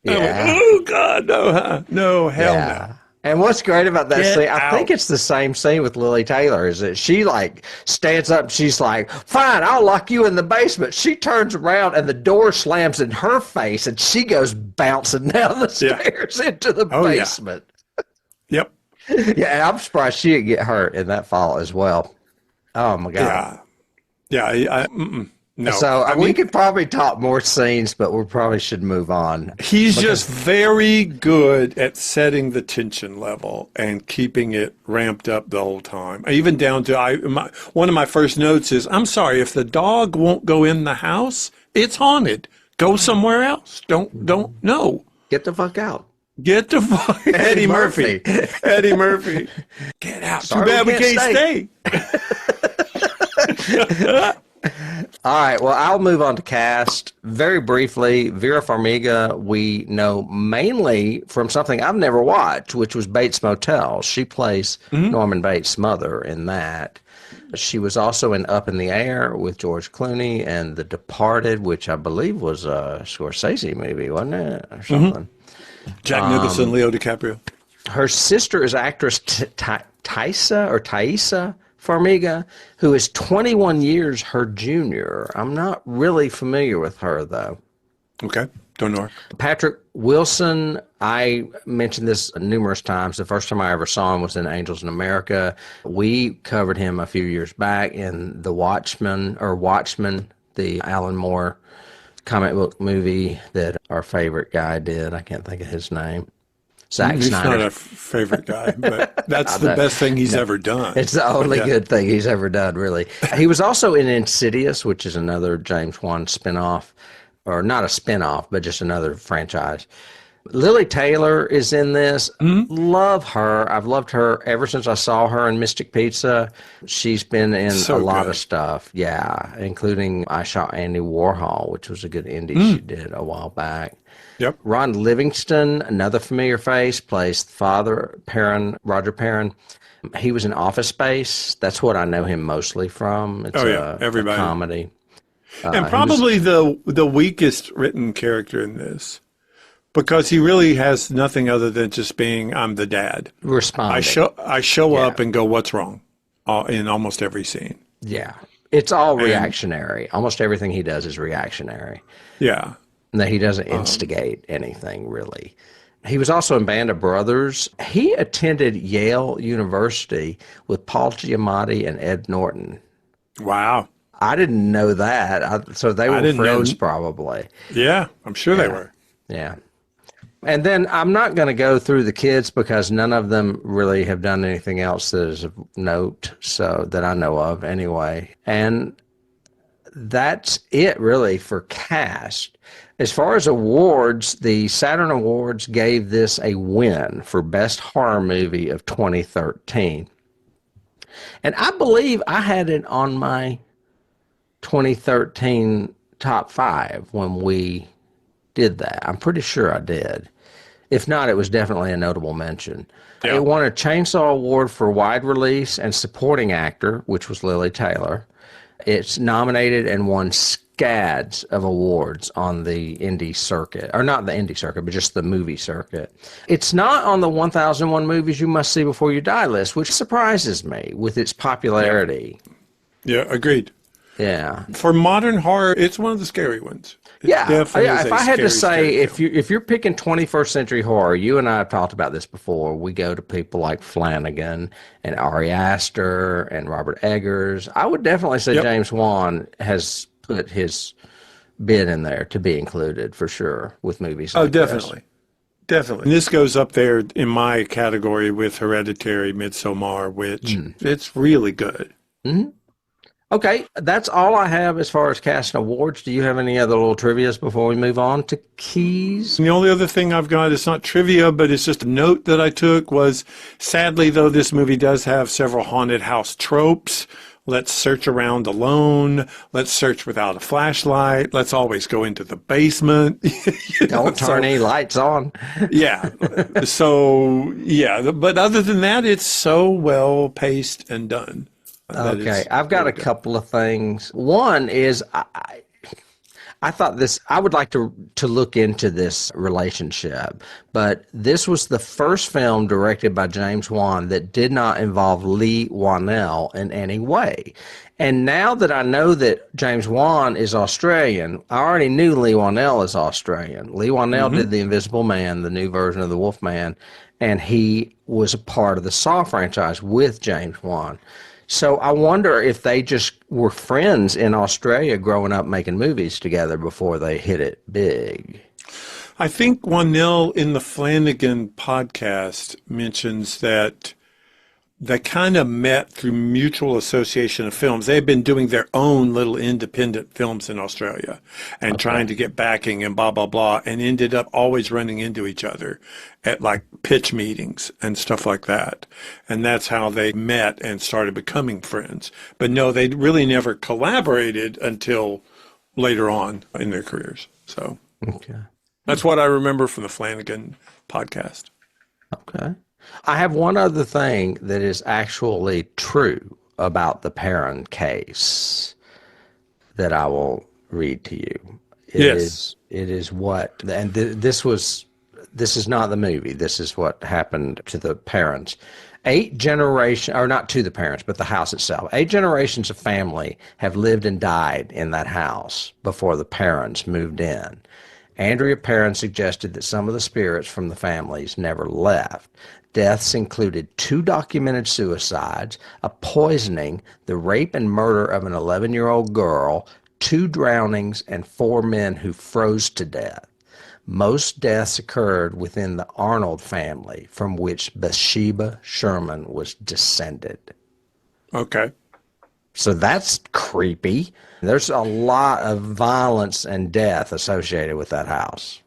I went, Yeah. oh God, no, no, hell no. And what's great about that Get scene, I think out. it's the same scene with Lily Taylor, is that she like stands up and she's like, fine, I'll lock you in the basement. She turns around and the door slams in her face and she goes bouncing down the stairs into the Oh, yeah. basement. Yep. Yeah, and I'm surprised she didn't get hurt in that fall as well. Oh my God. Yeah. No. So I we mean, could probably talk more scenes, but we probably should move on. he's just very good at setting the tension level and keeping it ramped up the whole time. Even down to one of my first notes is, I'm sorry, if the dog won't go in the house, it's haunted. Go somewhere else. Don't no. Get the fuck out. Get the fuck Eddie Murphy. Eddie Murphy. Get out. Sorry, Too bad we we can't stay. All right, well, I'll move on to cast. Very briefly, Vera Farmiga, we know mainly from something I've never watched, which was Bates Motel. She plays Norman Bates' mother in that. She was also in Up in the Air with George Clooney and The Departed, which I believe was a Scorsese movie, wasn't it? Or something. Jack Nicholson, Leo DiCaprio. Her sister is actress Thaisa Farmiga, who is 21 years her junior. I'm not really familiar with her, though. Okay. Don't know her. Patrick Wilson, I mentioned this numerous times. The first time I ever saw him was in Angels in America. We covered him a few years back in The Watchmen, the Alan Moore comic book movie that our favorite guy did. I can't think of his name. Zack He's Snyder. not a favorite guy, but that's the best thing he's ever done. It's the only good thing he's ever done, really. He was also in Insidious, which is another James Wan spinoff, or not a spinoff, but just another franchise. Lily Taylor is in this. Love her. I've loved her ever since I saw her in Mystic Pizza. She's been in a lot of stuff, including I Shot Andy Warhol, which was a good indie she did a while back. Yep. Ron Livingston, another familiar face, plays Father Perrin, Roger Perrin. He was in Office Space. That's what I know him mostly from. It's everybody. A comedy. And probably the weakest written character in this, because he really has nothing other than just being, I'm the dad. Responding. I show up and go, what's wrong? In almost every scene. Yeah. It's all reactionary. Almost everything he does is reactionary. Yeah. That he doesn't instigate anything, really. He was also in Band of Brothers. He attended Yale University with Paul Giamatti and Ed Norton. Wow. I didn't know that. So they were friends, probably. Yeah, I'm sure they were. Yeah. And then I'm not going to go through the kids because none of them really have done anything else that is of note, so that I know of anyway. And that's it, really, for cast. As far as awards, the Saturn Awards gave this a win for Best Horror Movie of 2013. And I believe I had it on my 2013 top 5 when we did that. I'm pretty sure I did. If not, it was definitely a notable mention. Yeah. It won a Chainsaw Award for Wide Release and Supporting Actor, which was Lily Taylor. It's nominated and won scads of awards on the indie circuit, or not the indie circuit, but just the movie circuit. It's not on the 1001 Movies You Must See Before You Die list, which surprises me with its popularity. Yeah, agreed. Yeah. For modern horror, it's one of the scary ones. If I had to say, if you're picking 21st century horror, you and I have talked about this before. We go to people like Flanagan and Ari Aster and Robert Eggers. I would definitely say James Wan has put his bid in there to be included for sure with movies like definitely. this. Definitely. And this goes up there in my category with Hereditary, Midsommar, which it's really good. Mm-hmm. Okay, that's all I have as far as cast and awards. Do you have any other little trivias before we move on to keys? And the only other thing I've got, it's not trivia, but it's just a note that I took was, sadly, though, this movie does have several haunted house tropes. Let's search around alone. Let's search without a flashlight. Let's always go into the basement. Don't turn any lights on. Yeah. So, yeah. But other than that, it's so well paced and done. Okay, I've got a couple of things. One is I thought this, I would like to look into this relationship, but this was the first film directed by James Wan that did not involve Lee Wanell in any way. And now that I know that James Wan is Australian, I already knew Lee Wanell is Australian. Lee Wanell did The Invisible Man, the new version of The Wolfman, and he was a part of the Saw franchise with James Wan. So I wonder if they just were friends in Australia growing up making movies together before they hit it big. I think 1-0 in the Flanagan podcast mentions that they kind of met through mutual association of films. They've been doing their own little independent films in Australia and trying to get backing and blah, blah, blah, and ended up always running into each other at like pitch meetings and stuff like that. And that's how they met and started becoming friends. But no, they really never collaborated until later on in their careers. So that's what I remember from the Flanagan podcast. Okay. I have one other thing that is actually true about the Perrin case that I will read to you. It is what, and this is not the movie. This is what happened to the parents. 8 generations, or not to the parents, but the house itself. 8 generations of family have lived and died in that house before the parents moved in. Andrea Perrin suggested that some of the spirits from the families never left. Deaths included 2 documented suicides, a poisoning, the rape and murder of an 11-year-old girl, 2 drownings, and 4 men who froze to death. Most deaths occurred within the Arnold family, from which Bathsheba Sherman was descended. Okay. So that's creepy. There's a lot of violence and death associated with that house.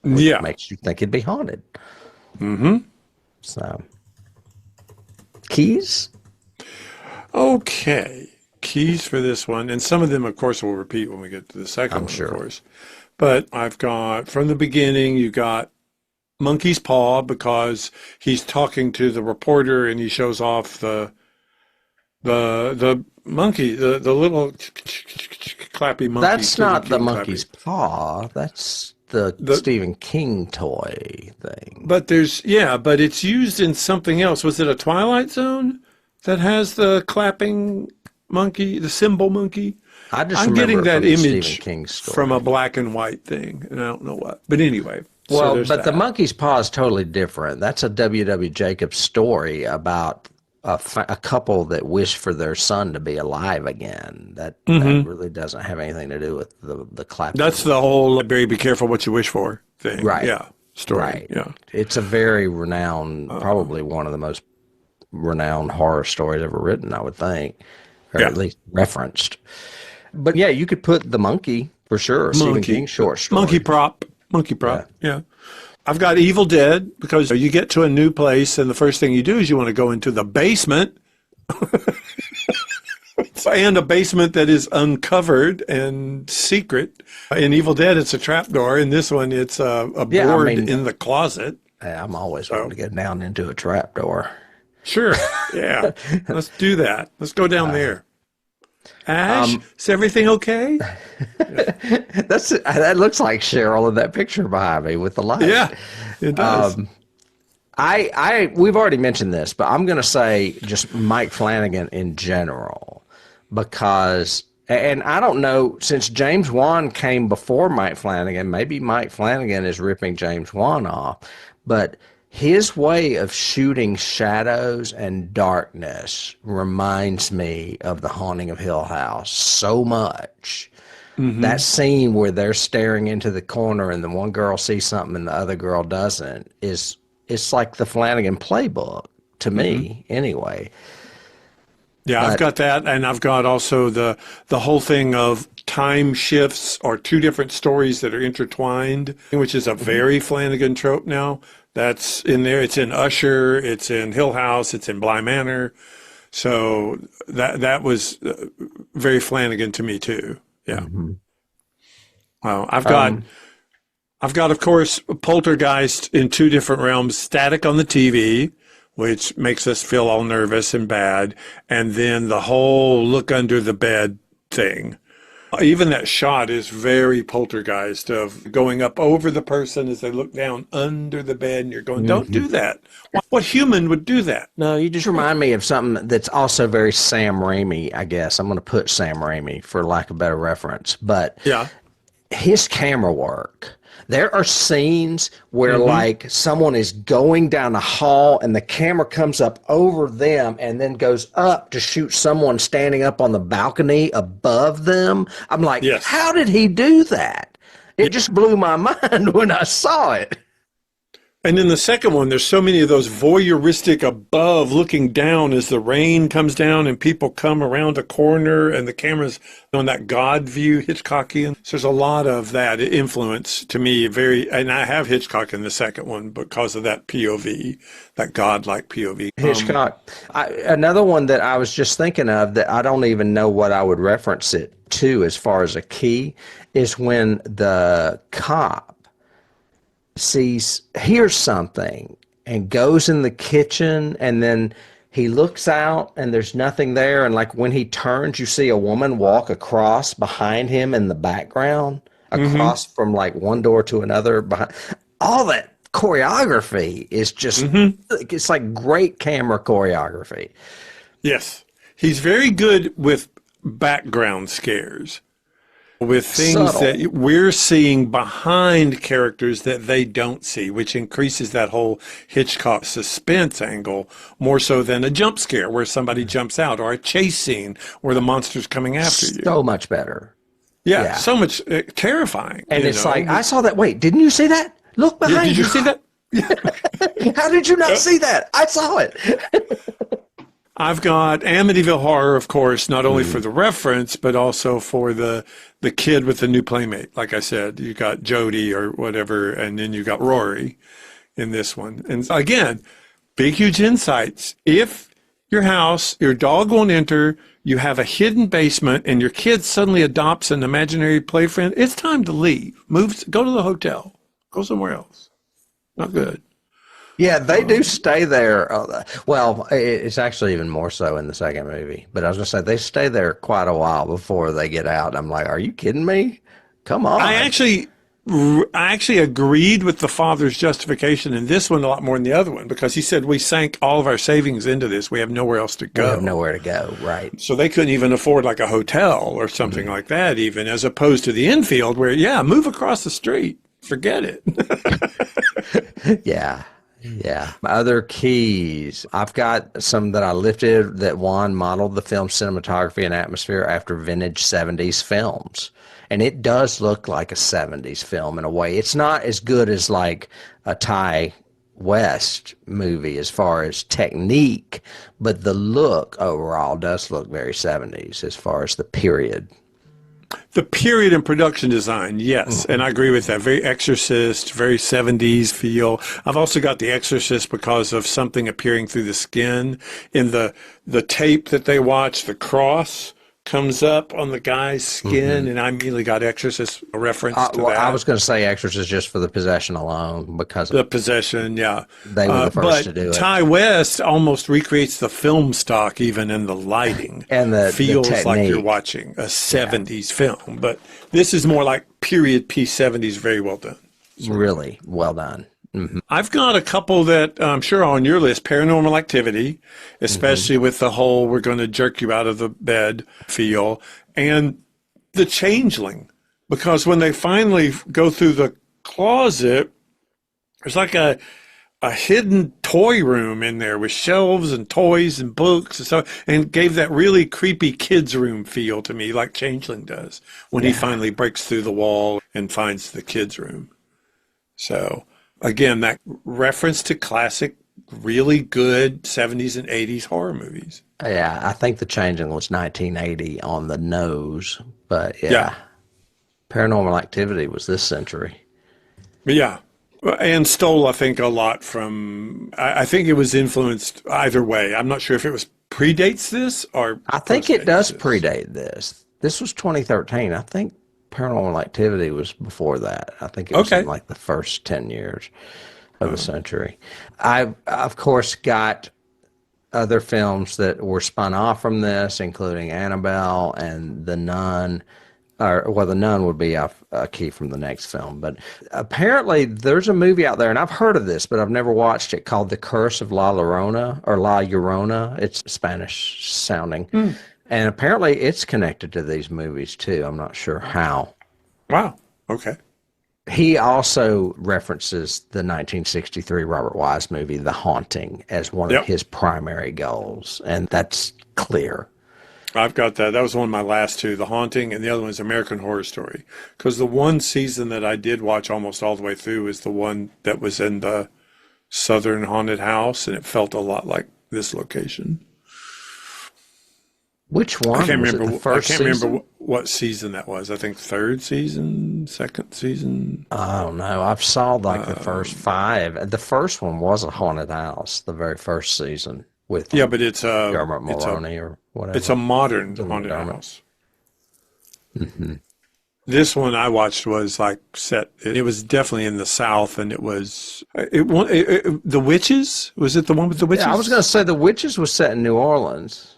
Which makes you think it'd be haunted. Mm-hmm. So, keys? Okay. Keys for this one. And some of them, of course, will repeat when we get to the second one, sure. of course. But I've got, from the beginning, you got Monkey's Paw, because he's talking to the reporter and he shows off the monkey, the little clappy monkey. That's not the monkey's paw. That's the Stephen King toy thing. But but it's used in something else. Was it a Twilight Zone that has the clapping monkey, the symbol monkey? I'm getting that image from a black and white thing, and I don't know what. But anyway. Well, but the monkey's paw is totally different. That's a W.W. Jacobs story about a couple that wish for their son to be alive again. That really doesn't have anything to do with the clap. That's the whole "be careful what you wish for" thing. Right. Yeah. Story. Right. Yeah. It's a very renowned, probably one of the most renowned horror stories ever written, I would think, or at least referenced. But yeah, you could put the monkey for sure. Stephen King short story. Monkey prop. Yeah. I've got Evil Dead, because you get to a new place and the first thing you do is you want to go into the basement. And a basement that is uncovered and secret. In Evil Dead, it's a trapdoor. In this one, it's a board in the closet. I'm always wanting to get down into a trapdoor. Sure. Yeah. Let's do that. Let's go down there. Ash, is everything okay? That looks like Cheryl in that picture behind me with the light. Yeah, it does. We've already mentioned this, but I'm going to say just Mike Flanagan in general, because, and I don't know, since James Wan came before Mike Flanagan, maybe Mike Flanagan is ripping James Wan off, but his way of shooting shadows and darkness reminds me of The Haunting of Hill House so much. That scene where they're staring into the corner and the one girl sees something and the other girl doesn't it's like the Flanagan playbook to me anyway. Yeah, I've got that, and I've got also the whole thing of time shifts or 2 different stories that are intertwined, which is a very Flanagan trope now. That's in there. It's in Usher. It's in Hill House. It's in Bly Manor. So that was very Flanagan to me too. Yeah. I've got, of course, Poltergeist in 2 different realms. Static on the TV, which makes us feel all nervous and bad, and then the whole look under the bed thing, Even that shot is very poltergeist of going up over the person as they look down under the bed, and you're going, don't do that. What human would do that? No, you just remind me of something that's also very Sam Raimi, I guess. I'm going to put Sam Raimi for lack of better reference, but Yeah. his camera work. There are scenes where like someone is going down a hall and the camera comes up over them and then goes up to shoot someone standing up on the balcony above them. I'm like, Yes. how did he do that? It just blew my mind when I saw it. And in the second one, there's so many of those voyeuristic above looking down as the rain comes down and people come around a corner and the camera's on that God view, Hitchcockian. So there's a lot of that influence to me, and I have Hitchcock in the second one because of that POV, that God-like POV. Hitchcock. Another one that I was just thinking of that I don't even know what I would reference it to as far as a key is when the cop hears something and goes in the kitchen and then he looks out and there's nothing there, and like when he turns you see a woman walk across behind him in the background, across from like one door to another. Behind all that choreography is just it's like great camera choreography. Yes. He's very good with background scares, with things Subtle. that we're seeing behind characters that they don't see, which increases that whole Hitchcock suspense angle more so than a jump scare where somebody jumps out, or a chase scene where the monster's coming after you. So much better. Yeah, so much terrifying. And it's like, I saw that. Wait, didn't you see that? Look behind did you see that? How did you not see that? I saw it. I've got Amityville Horror, of course, not only for the reference, but also for the kid with the new playmate. Like I said, you got Jody or whatever, and then you got Rory in this one. And again, big, huge insights. If your house, your dog won't enter, you have a hidden basement, and your kid suddenly adopts an imaginary play friend, it's time to leave. Go to the hotel. Go somewhere else. Not good. Yeah, they do stay there. Well, it's actually even more so in the second movie. But I was going to say, they stay there quite a while before they get out. I'm like, are you kidding me? Come on. I actually agreed with the father's justification in this one a lot more than the other one, because he said we sank all of our savings into this. We have nowhere else to go. We have nowhere to go, right. So they couldn't even afford like a hotel or something like that, even, as opposed to the Enfield where, move across the street. Forget it. Yeah. Yeah. Other keys. I've got some that I lifted that Juan modeled the film cinematography and atmosphere after vintage 70s films. And it does look like a 70s film in a way. It's not as good as like a Ty West movie as far as technique, but the look overall does look very 70s as far as the period. The period in production design, yes, and I agree with that. Very Exorcist, very 70s feel. I've also got The Exorcist because of something appearing through the skin. In the tape that they watch, the cross comes up on the guy's skin, and I immediately got Exorcist, a reference to that. I was going to say Exorcist just for the possession alone, because the possession, yeah. They were the first to do it. Ty West almost recreates the film stock even in the lighting. And the feels like technique. you're watching a 70s film. But this is more like period piece 70s, very well done. Really well done. I've got a couple that I'm sure are on your list. Paranormal Activity, especially with the whole we're going to jerk you out of the bed feel. And The Changeling, because when they finally go through the closet, there's like a hidden toy room in there with shelves and toys and books and stuff, and gave that really creepy kids room feel to me, like Changeling does when he finally breaks through the wall and finds the kids room. So again, that reference to classic, really good 70s and 80s horror movies. Yeah, I think The Changeling was 1980 on the nose, but Paranormal Activity was this century. Yeah. And stole, I think, a lot from, I think it was influenced either way. I'm not sure if it was predates this or. I think it does predate this. This was 2013. I think Paranormal Activity was before that. I think it was in like the first 10 years of the century. I've, of course, got other films that were spun off from this, including Annabelle and The Nun. or well, the nun would be a key from the next film. But apparently, there's a movie out there, and I've heard of this, but I've never watched it, called The Curse of La Llorona or La Llorona. It's Spanish sounding, and apparently, it's connected to these movies too. I'm not sure how. Wow. Okay. He also references the 1963 Robert Wise movie, The Haunting, as one of his primary goals, and that's clear. I've got that. That was one of my last two, The Haunting, and the other one is American Horror Story. Because the one season that I did watch almost all the way through is the one that was in the Southern Haunted House, and it felt a lot like this location. Which one? I can't was remember. it the first I can't season? remember what season that was. I think third season, second season. I don't know. I've saw like the first 5. The first one was a haunted house, the very first season with but it's Dermot Mulroney or whatever. It's a modern haunted house. Mm-hmm. This one I watched was like set. It was definitely in the South, and it was the witches. Was it the one with the witches? Yeah, I was going to say the witches was set in New Orleans.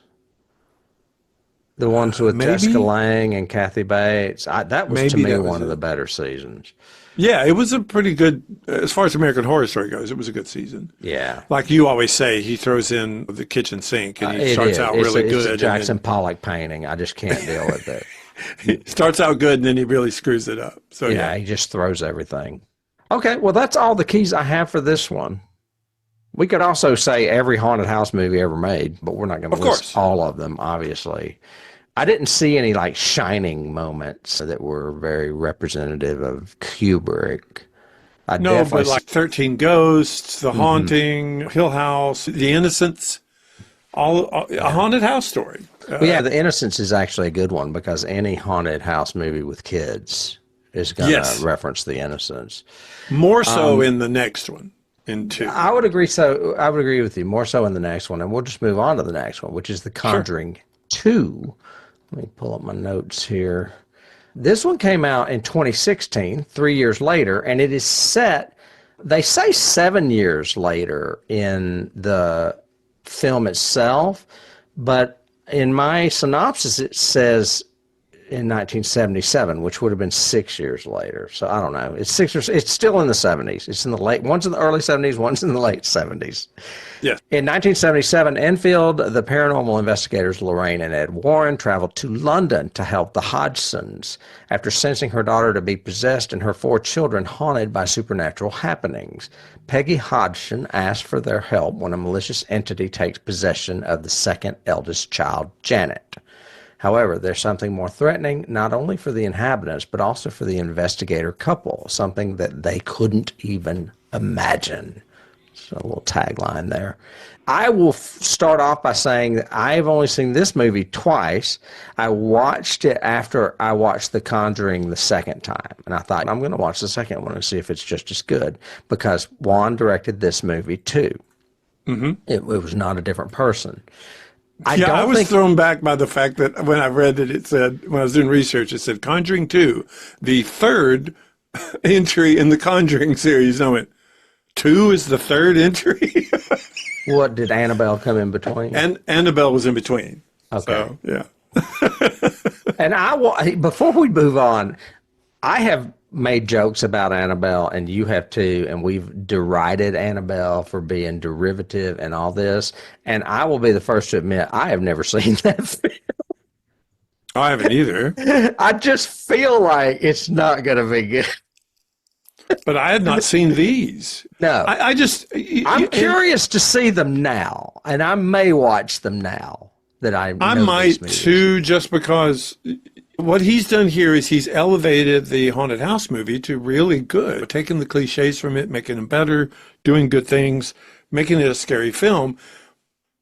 The ones with Jessica Lange and Kathy Bates. That was, to me, one of the better seasons. Yeah, it was a pretty good, as far as American Horror Story goes, it was a good season. Yeah. Like you always say, he throws in the kitchen sink, and he starts out really good. It's a Jackson Pollock painting. I just can't deal with it. He starts out good, and then he really screws it up. So yeah, he just throws everything. Okay, well, that's all the keys I have for this one. We could also say every haunted house movie ever made, but we're not going to list all of them, obviously. I didn't see any like shining moments that were very representative of Kubrick. No, but like 13 Ghosts, The Haunting, Hill House, The Innocents, a haunted house story. Yeah, The Innocents is actually a good one because any haunted house movie with kids is going to reference The Innocents. More so in the next one. In 2. I would agree. So I would agree with you. More so in the next one, and we'll just move on to the next one, which is The Conjuring 2. Let me pull up my notes here. This one came out in 2016, 3 years later, and it is set, they say 7 years later in the film itself, but in my synopsis it says in 1977, which would have been 6 years later. So I don't know. It's 6 years. It's still in the 70s. It's in the late. One's in the early 70s. One's in the late 70s. Yes. In 1977, Enfield, the paranormal investigators Lorraine and Ed Warren traveled to London to help the Hodgsons after sensing her daughter to be possessed and her 4 children haunted by supernatural happenings. Peggy Hodgson asked for their help when a malicious entity takes possession of the second eldest child, Janet. However, there's something more threatening, not only for the inhabitants, but also for the investigator couple, something that they couldn't even imagine. So a little tagline there. I will start off by saying that I've only seen this movie twice. I watched it after I watched The Conjuring the second time. And I thought, I'm going to watch the second one and see if it's just as good, because Juan directed this movie too. Mm-hmm. It was not a different person. I was thrown back by the fact that when I read it said, when I was doing research, it said Conjuring 2, the third entry in the Conjuring series. And I went, 2 is the third entry? What, did Annabelle come in between? And Annabelle was in between. Okay. So, yeah. And before we move on, I have made jokes about Annabelle, and you have too, and we've derided Annabelle for being derivative and all this, and I will be the first to admit I have never seen that film. I haven't either. I just feel like it's not going to be good. But I had not seen these. No. I'm curious to see them now, and I may watch them now that I might too, just because what he's done here is he's elevated the haunted house movie to really good, taking the cliches from it, making them better, doing good things, making it a scary film.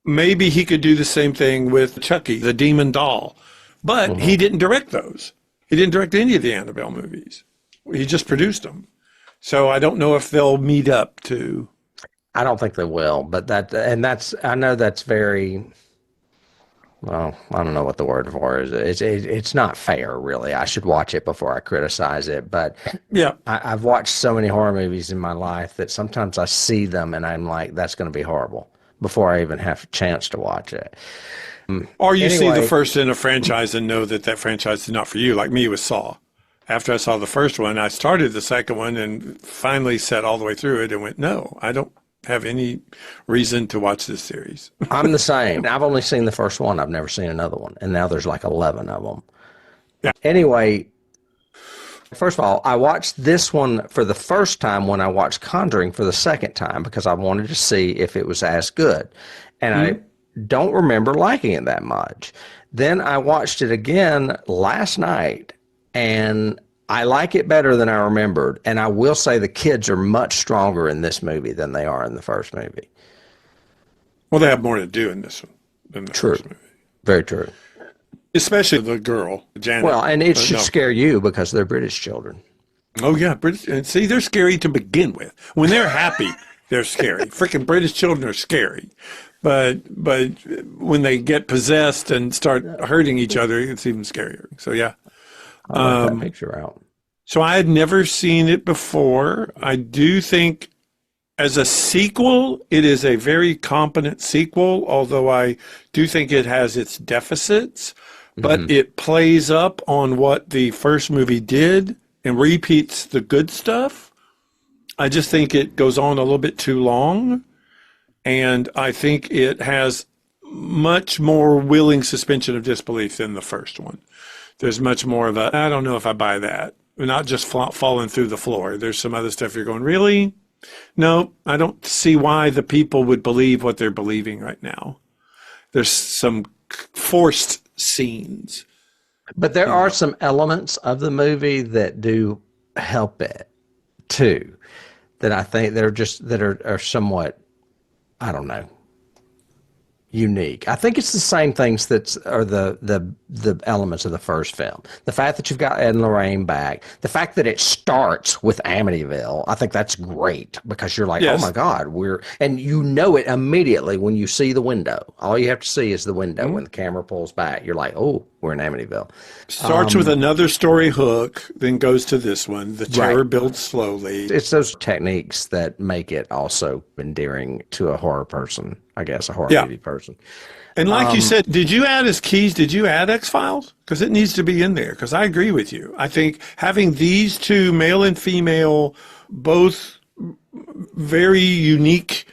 Maybe he could do the same thing with Chucky, the demon doll, but he didn't direct those. He didn't direct any of the Annabelle movies. He just produced them. So I don't know if they'll meet up to. I don't think they will, but I know that's very. Well, I don't know what the word for it is. It's not fair, really. I should watch it before I criticize it. But yeah, I've watched so many horror movies in my life that sometimes I see them and I'm like, that's going to be horrible before I even have a chance to watch it. Or you see the Anyway. first in a franchise and know that that franchise is not for you, like me with Saw. After I saw the first one, I started the second one and finally sat all the way through it and went, no, I don't have any reason to watch this series. I'm the same. I've only seen the first one. I've never seen another one. And now there's like 11 of them. Yeah. Anyway, first of all, I watched this one for the first time when I watched Conjuring for the second time because I wanted to see if it was as good. And I don't remember liking it that much. Then I watched it again last night, and I like it better than I remembered. And I will say the kids are much stronger in this movie than they are in the first movie. Well, they have more to do in this one than the True. first movie. Very true. Especially the girl, Janet. Well, and it should No. scare you because they're British children. Oh, yeah. British, and see, they're scary to begin with. When they're happy, they're scary. Freaking British children are scary. But when they get possessed and start hurting each other, it's even scarier. So, yeah. I'll let that picture out. So I had never seen it before. I do think as a sequel, it is a very competent sequel, although I do think it has its deficits. But it plays up on what the first movie did and repeats the good stuff. I just think it goes on a little bit too long. And I think it has much more willing suspension of disbelief than the first one. There's much more of a, I don't know if I buy that. We're not just falling through the floor. There's some other stuff you're going, really? No, I don't see why the people would believe what they're believing right now. There's some forced scenes. But there are some elements of the movie that do help it too. That I think they're just that are somewhat, I don't know, unique. I think it's the same things that are the elements of the first film. The fact that you've got Ed and Lorraine back, the fact that it starts with Amityville, I think that's great because you're like, Yes. oh my God, and you know it immediately when you see the window. All you have to see is the window when the camera pulls back. You're like, oh, we're in Amityville. Starts with another story hook, then goes to this one. The terror builds slowly. It's those techniques that make it also endearing to a horror person, I guess, a horror movie person. And like you said, did you add as keys, did you add X-Files? Because it needs to be in there, because I agree with you. I think having these two, male and female, both very unique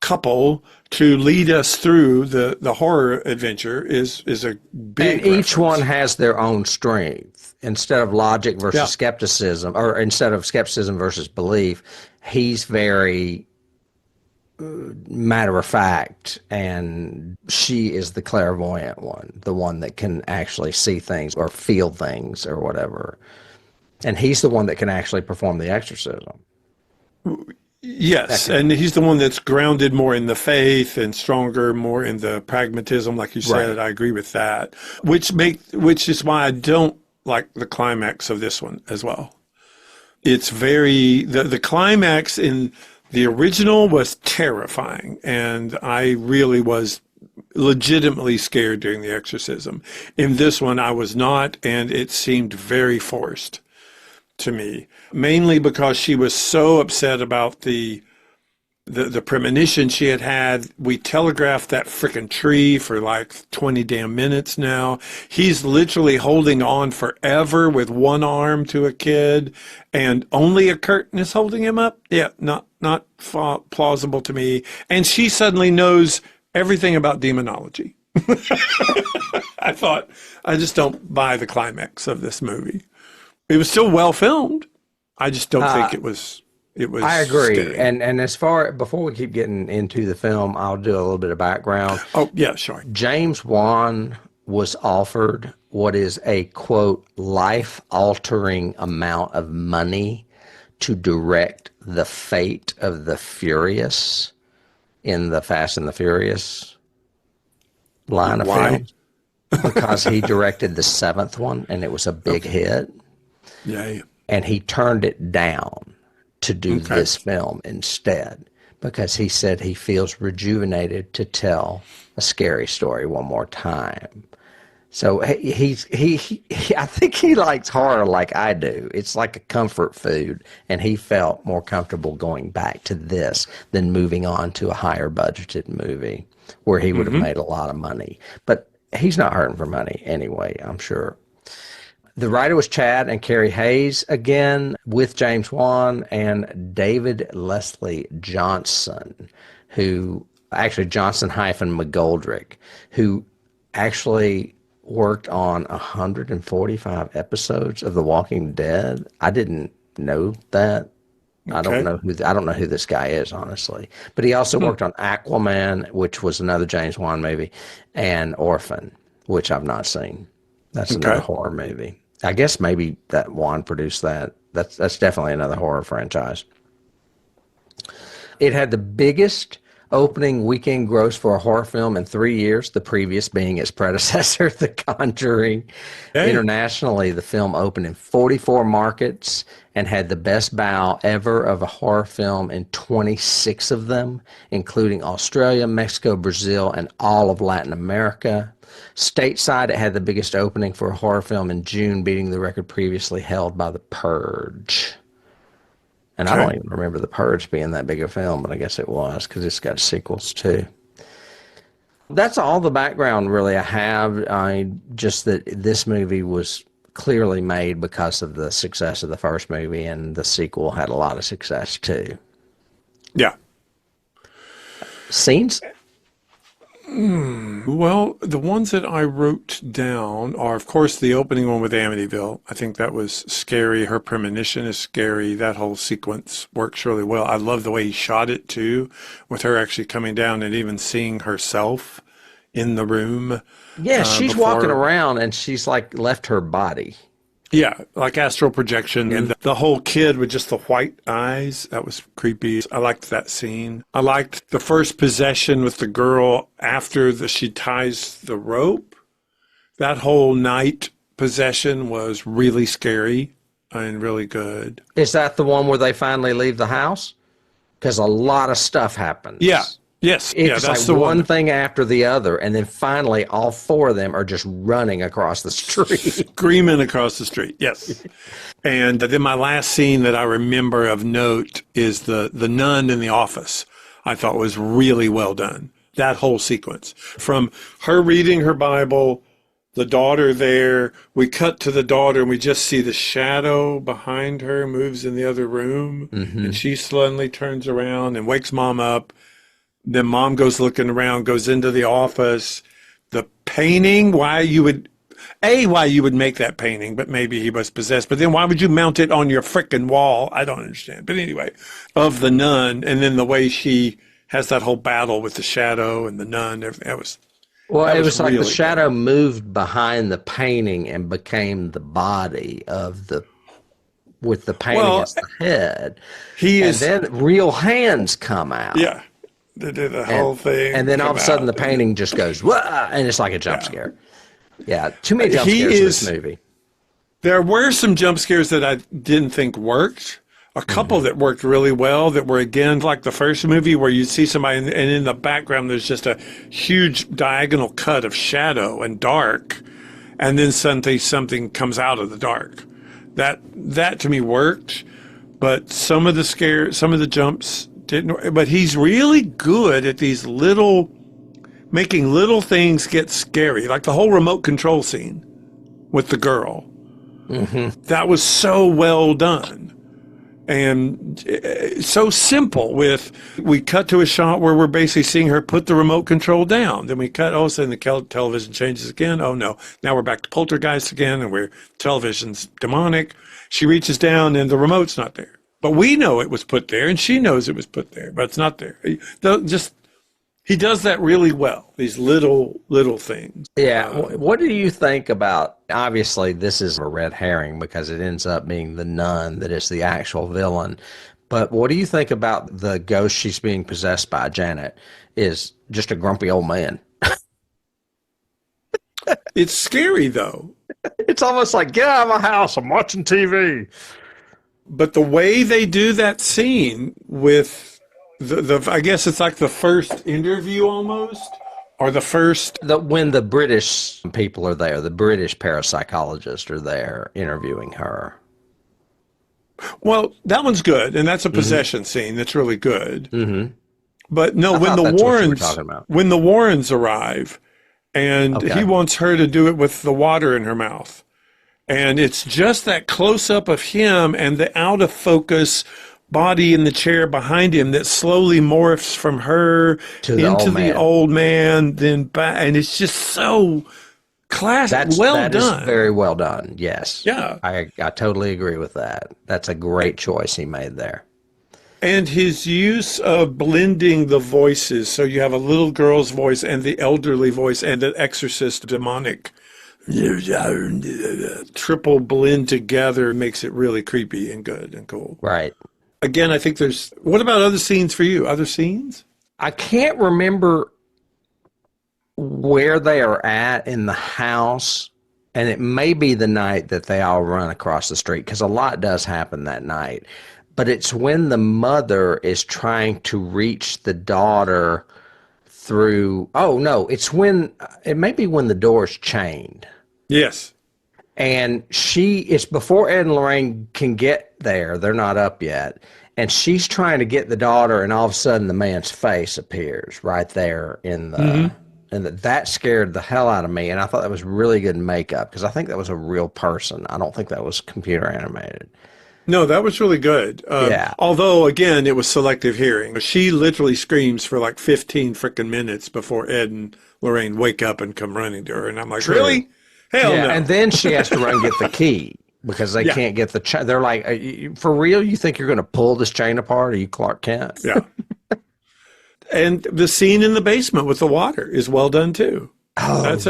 couple to lead us through the horror adventure is a big And each reference. one has their own strength. Instead of logic versus skepticism, or instead of skepticism versus belief, he's very matter of fact, and she is the clairvoyant one, the one that can actually see things or feel things or whatever. And he's the one that can actually perform the exorcism. Yes, and he's the one that's grounded more in the faith and stronger, more in the pragmatism, like you said. Right. I agree with that. Which is why I don't like the climax of this one as well. It's very the climax in the original was terrifying, and I really was legitimately scared during the exorcism. In this one, I was not, and it seemed very forced to me, mainly because she was so upset about the premonition she had. We telegraphed that frickin' tree for like 20 damn minutes now. He's literally holding on forever with one arm to a kid, and only a curtain is holding him up. Yeah, not plausible to me. And she suddenly knows everything about demonology. I thought, I just don't buy the climax of this movie. It was still well filmed. I just don't think it was. I agree. scary. And before we keep getting into the film, I'll do a little bit of background. Oh, yeah, sure. James Wan was offered what is a, quote, life-altering amount of money to direct the fate of the Furious in the Fast and the Furious line of Why? films. Because he directed the seventh one, and it was a big hit. Yeah. And he turned it down to do this film instead because he said he feels rejuvenated to tell a scary story one more time. So I think he likes horror like I do. It's like a comfort food, and he felt more comfortable going back to this than moving on to a higher budgeted movie where he would have made a lot of money. But he's not hurting for money anyway, I'm sure. The writer was Chad and Carrie Hayes again, with James Wan and David Leslie Johnson, who actually Johnson-McGoldrick, who actually worked on 145 episodes of The Walking Dead. I didn't know that. Okay. I don't know who this guy is, honestly. But he also worked on Aquaman, which was another James Wan movie, and Orphan, which I've not seen. That's another horror movie. I guess maybe that Wan produced that. That's definitely another horror franchise. It had the biggest opening weekend gross for a horror film in 3 years, the previous being its predecessor, The Conjuring. Hey. Internationally, the film opened in 44 markets and had the best bow ever of a horror film in 26 of them, including Australia, Mexico, Brazil, and all of Latin America. Stateside, it had the biggest opening for a horror film in June, beating the record previously held by The Purge. And I don't even remember The Purge being that big a film, but I guess it was because it's got sequels too. That's all the background really I have. Just that this movie was clearly made because of the success of the first movie, and the sequel had a lot of success too. Yeah. Scenes? Well, the ones that I wrote down are, of course, the opening one with Amityville. I think that was scary. Her premonition is scary. That whole sequence works really well. I love the way he shot it, too, with her actually coming down and even seeing herself in the room. Yeah, she's walking around and she's like left her body. Yeah, like astral projection. And the whole kid with just the white eyes, that was creepy. I liked that scene. I liked the first possession with the girl after she ties the rope. That whole night possession was really scary and really good. Is that the one where they finally leave the house? Because a lot of stuff happens. Yeah. Yes, it's that's like the one thing after the other, and then finally all four of them are just running across the street. Screaming across the street, yes. And then my last scene that I remember of note is the nun in the office. I thought was really well done. That whole sequence. From her reading her Bible, the daughter there, we cut to the daughter and we just see the shadow behind her moves in the other room, and she suddenly turns around and wakes mom up. Then mom goes looking around, goes into the office. The painting, why you would make that painting, but maybe he was possessed. But then why would you mount it on your frickin' wall? I don't understand. But anyway, of the nun, and then the way she has that whole battle with the shadow and the nun, everything, it was like really the shadow moved behind the painting and became the body of with the painting as the head. And then real hands come out. Yeah. They did the whole thing. And then all of a sudden the painting just goes, wah, and it's like a jump scare. Yeah, too many jump scares in this movie. There were some jump scares that I didn't think worked. A couple that worked really well that were, again, like the first movie where you see somebody and in the background there's just a huge diagonal cut of shadow and dark, and then something comes out of the dark. That to me worked, but some of the jumps didn't. But he's really good at these making little things get scary, like the whole remote control scene with the girl. That was so well done and so simple. We cut to a shot where we're basically seeing her put the remote control down. Then we cut, all of a sudden the television changes again. Oh no, now we're back to poltergeist again, and television's demonic. She reaches down and the remote's not there. But we know it was put there, and she knows it was put there, but it's not there. He does that really well, these little things. Yeah. What do you think about, obviously this is a red herring because it ends up being the nun that is the actual villain. But what do you think about the ghost she's being possessed by, Janet, is just a grumpy old man? It's scary, though. It's almost like, get out of my house, I'm watching TV. But the way they do that scene with I guess it's like the first interview almost, or the first. When the British people are there, the British parapsychologists are there interviewing her. Well, that one's good, and that's a possession scene that's really good. Mm-hmm. But no, I when thought the that's what you were Warrens, talking about. when the Warrens arrive, and Okay. he wants her to do it with the water in her mouth, and it's just that close up of him and the out of focus body in the chair behind him that slowly morphs from her To the into old the man. old man, then back, and it's just so classic. That done. is very well done. Yes. Yeah. I totally agree with that. That's a great choice he made there. And his use of blending the voices, so you have a little girl's voice and the elderly voice and the exorcist demonic triple blend together makes it really creepy and good and cool. Right. Again, I think there's, what about other scenes for you? Other scenes? I can't remember where they are at in the house, and it may be the night that they all run across the street, because a lot does happen that night. But it's when the mother is trying to reach the daughter through. Oh no, it may be when the door's chained. Yes. And it's before Ed and Lorraine can get there. They're not up yet. And she's trying to get the daughter, and all of a sudden the man's face appears right there in the, and that scared the hell out of me. And I thought that was really good makeup, because I think that was a real person. I don't think that was computer animated. No, that was really good. Yeah. Although, again, it was selective hearing. She literally screams for like 15 freaking minutes before Ed and Lorraine wake up and come running to her. And I'm like, True. really? Hell Yeah, no. and then she has to run and get the key, because they can't get the chain. They're like, for real? You think you're going to pull this chain apart? Are you Clark Kent? Yeah. And the scene in the basement with the water is well done too. Oh, That's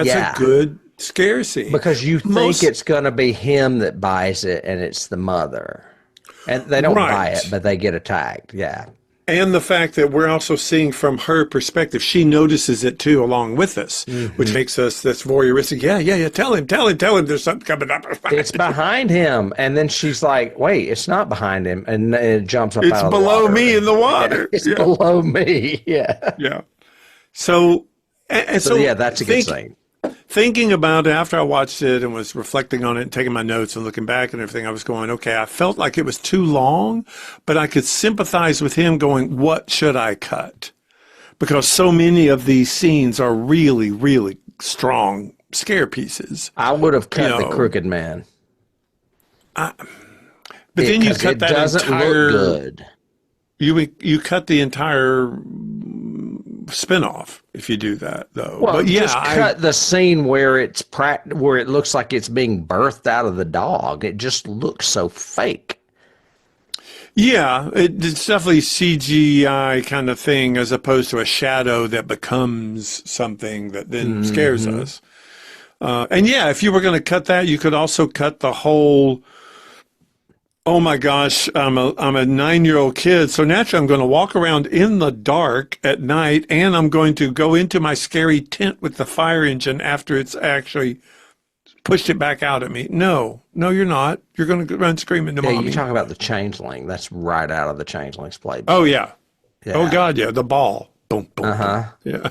yeah. a good scare scene. Because you think it's going to be him that buys it, and it's the mother. And they don't buy it, but they get attacked. Yeah. And the fact that we're also seeing from her perspective, she notices it too along with us, which makes us this voyeuristic. Yeah. Tell him. There's something coming up. It's behind him. And then she's like, wait, it's not behind him. And it jumps up It's out of the below water. me in the water. It's below me. Yeah. Yeah. So, so yeah, that's a good scene. Thinking about it after I watched it and was reflecting on it and taking my notes and looking back and everything, I was going, okay, I felt like it was too long, but I could sympathize with him going, what should I cut? Because so many of these scenes are really, really strong scare pieces. I would have cut the crooked man. But then you cut that entire, look good. You cut the entire spinoff if you do that, though. Well, but yeah, just cut the scene where where it looks like it's being birthed out of the dog. It just looks so fake. Yeah, it's definitely CGI kind of thing, as opposed to a shadow that becomes something that then scares us. And yeah, if you were going to cut that, you could also cut the whole. Oh my gosh, I'm a 9-year-old kid, so naturally I'm going to walk around in the dark at night, and I'm going to go into my scary tent with the fire engine after it's actually pushed it back out at me. No, you're not. You're going to run screaming to mommy. You talk about the Changeling. That's right out of the Changeling's playbook. Oh yeah. Oh God, yeah, the ball. Boom, boom. Boom. Yeah.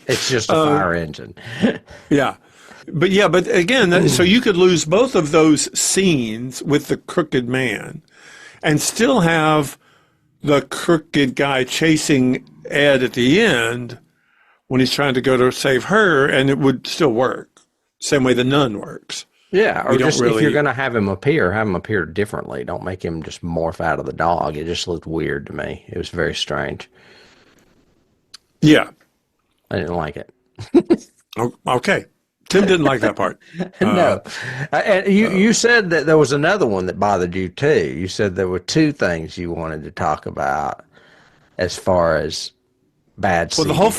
It's just a fire engine. Yeah. But again, so you could lose both of those scenes with the crooked man and still have the crooked guy chasing Ed at the end when he's trying to go to save her, and it would still work. Same way the nun works. Yeah, or just really, if you're going to have him appear differently. Don't make him just morph out of the dog. It just looked weird to me. It was very strange. Yeah. I didn't like it. Okay. Tim didn't like that part. No. And you said that there was another one that bothered you too. You said there were two things you wanted to talk about as far as bad Well, the whole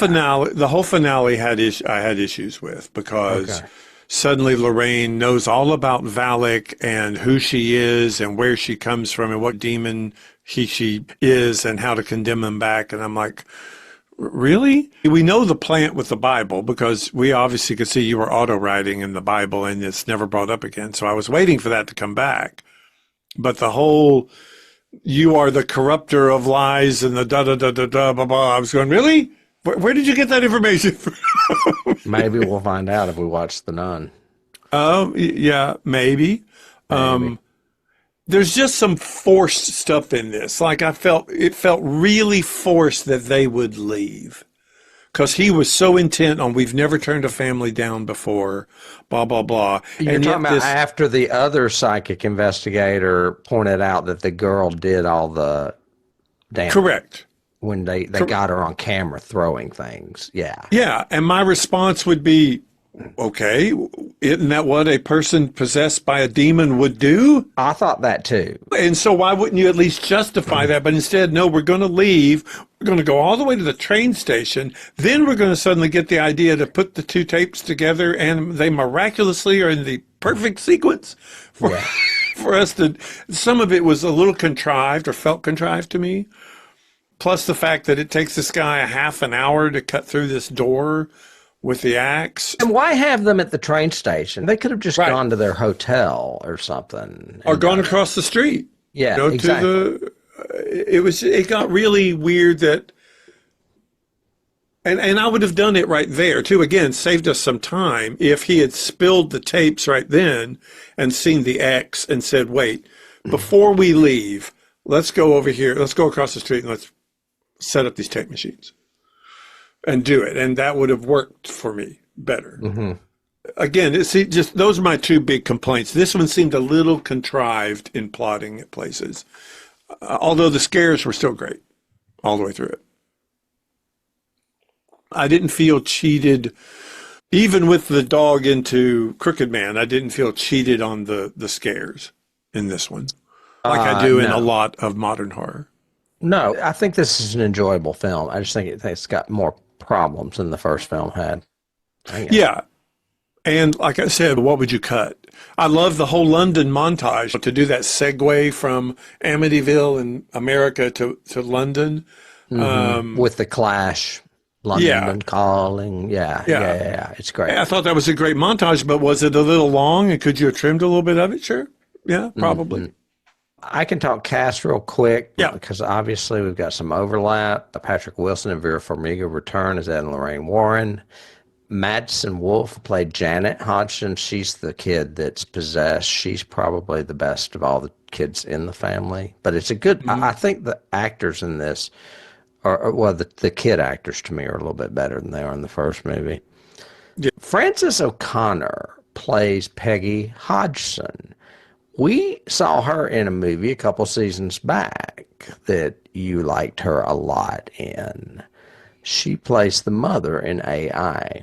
finale I had issues with, because suddenly Lorraine knows all about Valak and who she is and where she comes from and what demon she is and how to condemn him back. And I'm like, really? We know the plant with the Bible, because we obviously could see you were auto-writing in the Bible and it's never brought up again. So I was waiting for that to come back. But the whole, you are the corrupter of lies and the da-da-da-da-da, blah, blah, I was going, really? Where did you get that information from? Maybe we'll find out if we watch The Nun. Yeah, maybe. Maybe. There's just some forced stuff in this. Like it felt really forced that they would leave. Because he was so intent on, we've never turned a family down before, blah, blah, blah. You're talking about after the other psychic investigator pointed out that the girl did all the damage. Correct. When they got her on camera throwing things. Yeah. Yeah. And my response would be, okay, isn't that what a person possessed by a demon would do? I thought that too. And so why wouldn't you at least justify that? But instead, no, we're going to leave. We're going to go all the way to the train station. Then we're going to suddenly get the idea to put the two tapes together, and they miraculously are in the perfect sequence for, for us to. Some of it was a little contrived or felt contrived to me. Plus the fact that it takes this guy a half an hour to cut through this door with the axe. And why have them at the train station? They could have just gone to their hotel or something. Or gone across the street. Yeah, Go exactly. to it got really weird that, and I would have done it right there too. Again, saved us some time if he had spilled the tapes right then and seen the X and said, wait, before we leave, let's go over here. Let's go across the street and let's set up these tape machines and do it. And that would have worked for me better. Mm-hmm. Again, just those are my two big complaints. This one seemed a little contrived in plotting at places, although the scares were still great all the way through it. I didn't feel cheated, even with the dog into Crooked Man. I didn't feel cheated on the scares in this one, like I do in a lot of modern horror. No, I think this is an enjoyable film. I just think it's got more problems than the first film had. Yeah. And like I said, what would you cut? I love the whole London montage to do that segue from Amityville in America to London. With the Clash, London Calling. Yeah. It's great. I thought that was a great montage, but was it a little long? And could you have trimmed a little bit of it? Sure. Yeah, probably. Mm-hmm. I can talk cast real quick because obviously we've got some overlap. Patrick Wilson and Vera Farmiga return as Ed and Lorraine Warren. Madison Wolfe played Janet Hodgson. She's the kid that's possessed. She's probably the best of all the kids in the family. But it's a good, I think the actors in this the kid actors to me are a little bit better than they are in the first movie. Yeah. Frances O'Connor plays Peggy Hodgson. We saw her in a movie a couple seasons back that you liked her a lot in. She plays the mother in AI.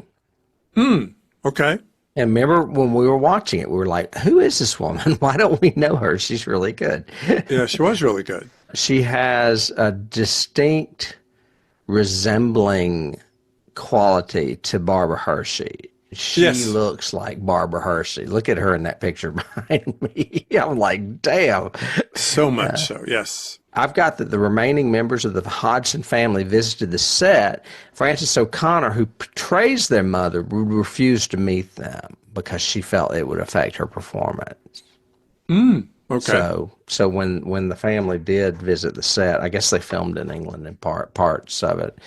Okay. And remember when we were watching it, we were like, who is this woman? Why don't we know her? She's really good. Yeah, she was really good. She has a distinct resembling quality to Barbara Hershey. She looks like Barbara Hershey. Look at her in that picture behind me. I'm like, damn. So much so, yes. I've got that the remaining members of the Hodgson family visited the set. Frances O'Connor, who portrays their mother, would refuse to meet them because she felt it would affect her performance. Okay. So when the family did visit the set, I guess they filmed in England in parts of it.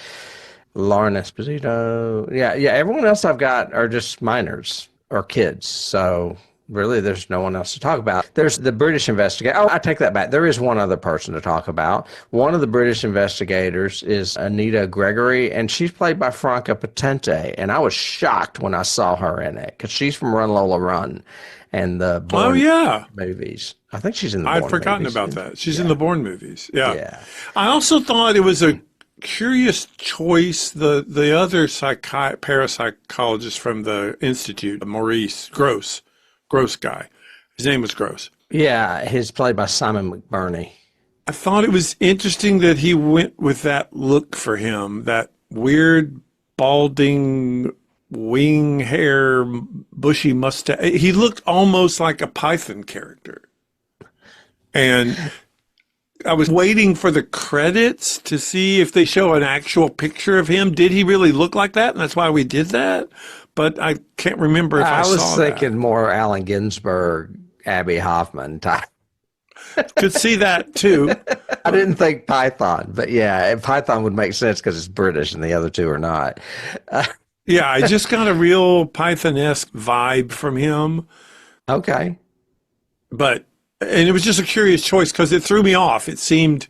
Lauren Esposito. Yeah, everyone else I've got are just minors or kids. So really, there's no one else to talk about. There's the British investigator. Oh, I take that back. There is one other person to talk about. One of the British investigators is Anita Gregory, and she's played by Franca Potente. And I was shocked when I saw her in it because she's from Run Lola Run and the Bourne movies. I think she's in the Bourne movies. I'd forgotten about that. She's in the Bourne movies. Yeah. I also thought it was a curious choice. The other parapsychologist from the Institute, Maurice Gross guy. His name was Gross. Yeah, he's played by Simon McBurney. I thought it was interesting that he went with that look for him, that weird balding wing hair, bushy mustache. He looked almost like a Python character. And I was waiting for the credits to see if they show an actual picture of him. Did he really look like that? And that's why we did that. But I can't remember if I saw that. I was thinking more Allen Ginsberg, Abby Hoffman type. Could see that too. I didn't think Python, but yeah, Python would make sense because it's British and the other two are not. Yeah, I just got a real Python-esque vibe from him. Okay. And it was just a curious choice because it threw me off. It seemed,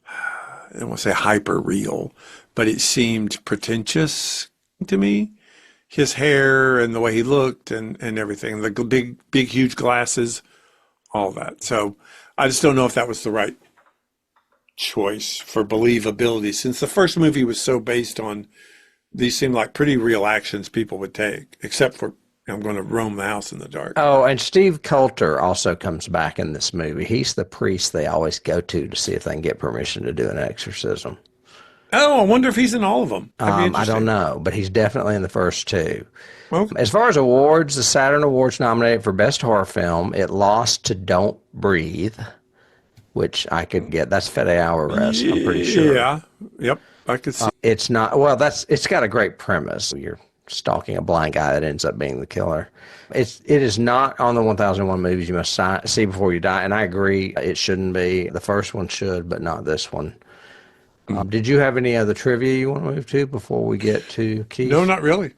I don't want to say hyper real, but it seemed pretentious to me. His hair and the way he looked and everything, the big, huge glasses, all that. So I just don't know if that was the right choice for believability, since the first movie was so based on, these seemed like pretty real actions people would take, except for I'm going to roam the house in the dark. Oh, and Steve Coulter also comes back in this movie. He's the priest they always go to see if they can get permission to do an exorcism. Oh, I wonder if he's in all of them. I don't know, but he's definitely in the first two. Okay. As far as awards, the Saturn Awards nominated for Best Horror Film. It lost to Don't Breathe, which I could get. That's Fede Alvarez, I'm pretty sure. Yeah. Yep. I could see. It's not, well, it's got a great premise. You're stalking a blind guy that ends up being the killer. It is not on the 1001 movies you must see before you die, and I agree it shouldn't be. The first one should, but not this one. Did you have any other trivia you want to move to before we get to Keith? No, not really.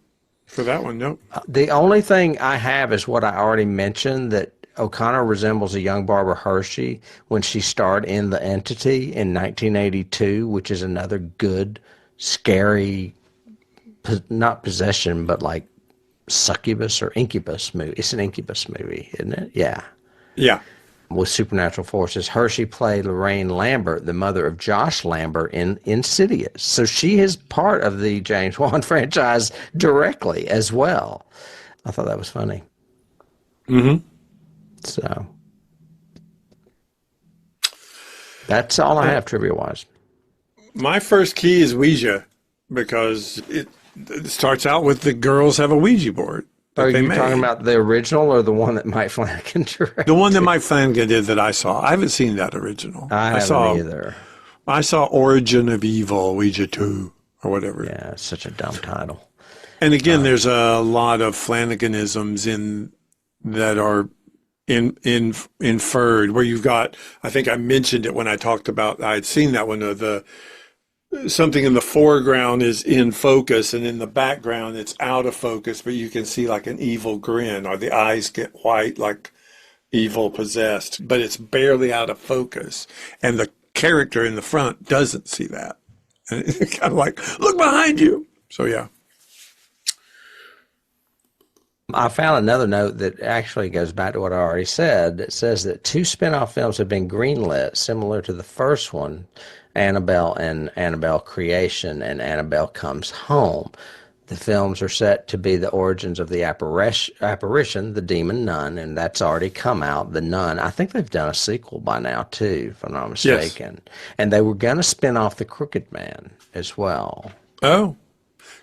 For that one, no. The only thing I have is what I already mentioned, that O'Connor resembles a young Barbara Hershey when she starred in The Entity in 1982, which is another good, scary, not possession, but like succubus or incubus movie. It's an incubus movie, isn't it? Yeah. Yeah. With supernatural forces. Hershey played Lorraine Lambert, the mother of Josh Lambert in Insidious. So she is part of the James Wan franchise directly as well. I thought that was funny. Mm-hmm. So that's all I have trivia-wise. My first key is Ouija, because it starts out with the girls have a Ouija board. Are you talking about the original or the one that Mike Flanagan directed? The one that Mike Flanagan did that I saw. I haven't seen that original. I haven't either. I saw Origin of Evil, Ouija 2, or whatever. Yeah, it's such a dumb title. And again, there's a lot of Flanaganisms that are inferred, where you've got, I think I mentioned it when I talked about, I'd seen that one, something in the foreground is in focus and in the background it's out of focus, but you can see like an evil grin, or the eyes get white like evil possessed, but it's barely out of focus. And the character in the front doesn't see that. And it's kind of like, look behind you. So yeah. I found another note that actually goes back to what I already said. It says that 2 spin-off films have been greenlit, similar to the first one, Annabelle and Annabelle Creation and Annabelle Comes Home. The films are set to be the origins of the apparition, the demon nun, and that's already come out, The Nun. I think they've done a sequel by now, too, if I'm not mistaken. Yes. And they were going to spin off The Crooked Man as well. Oh,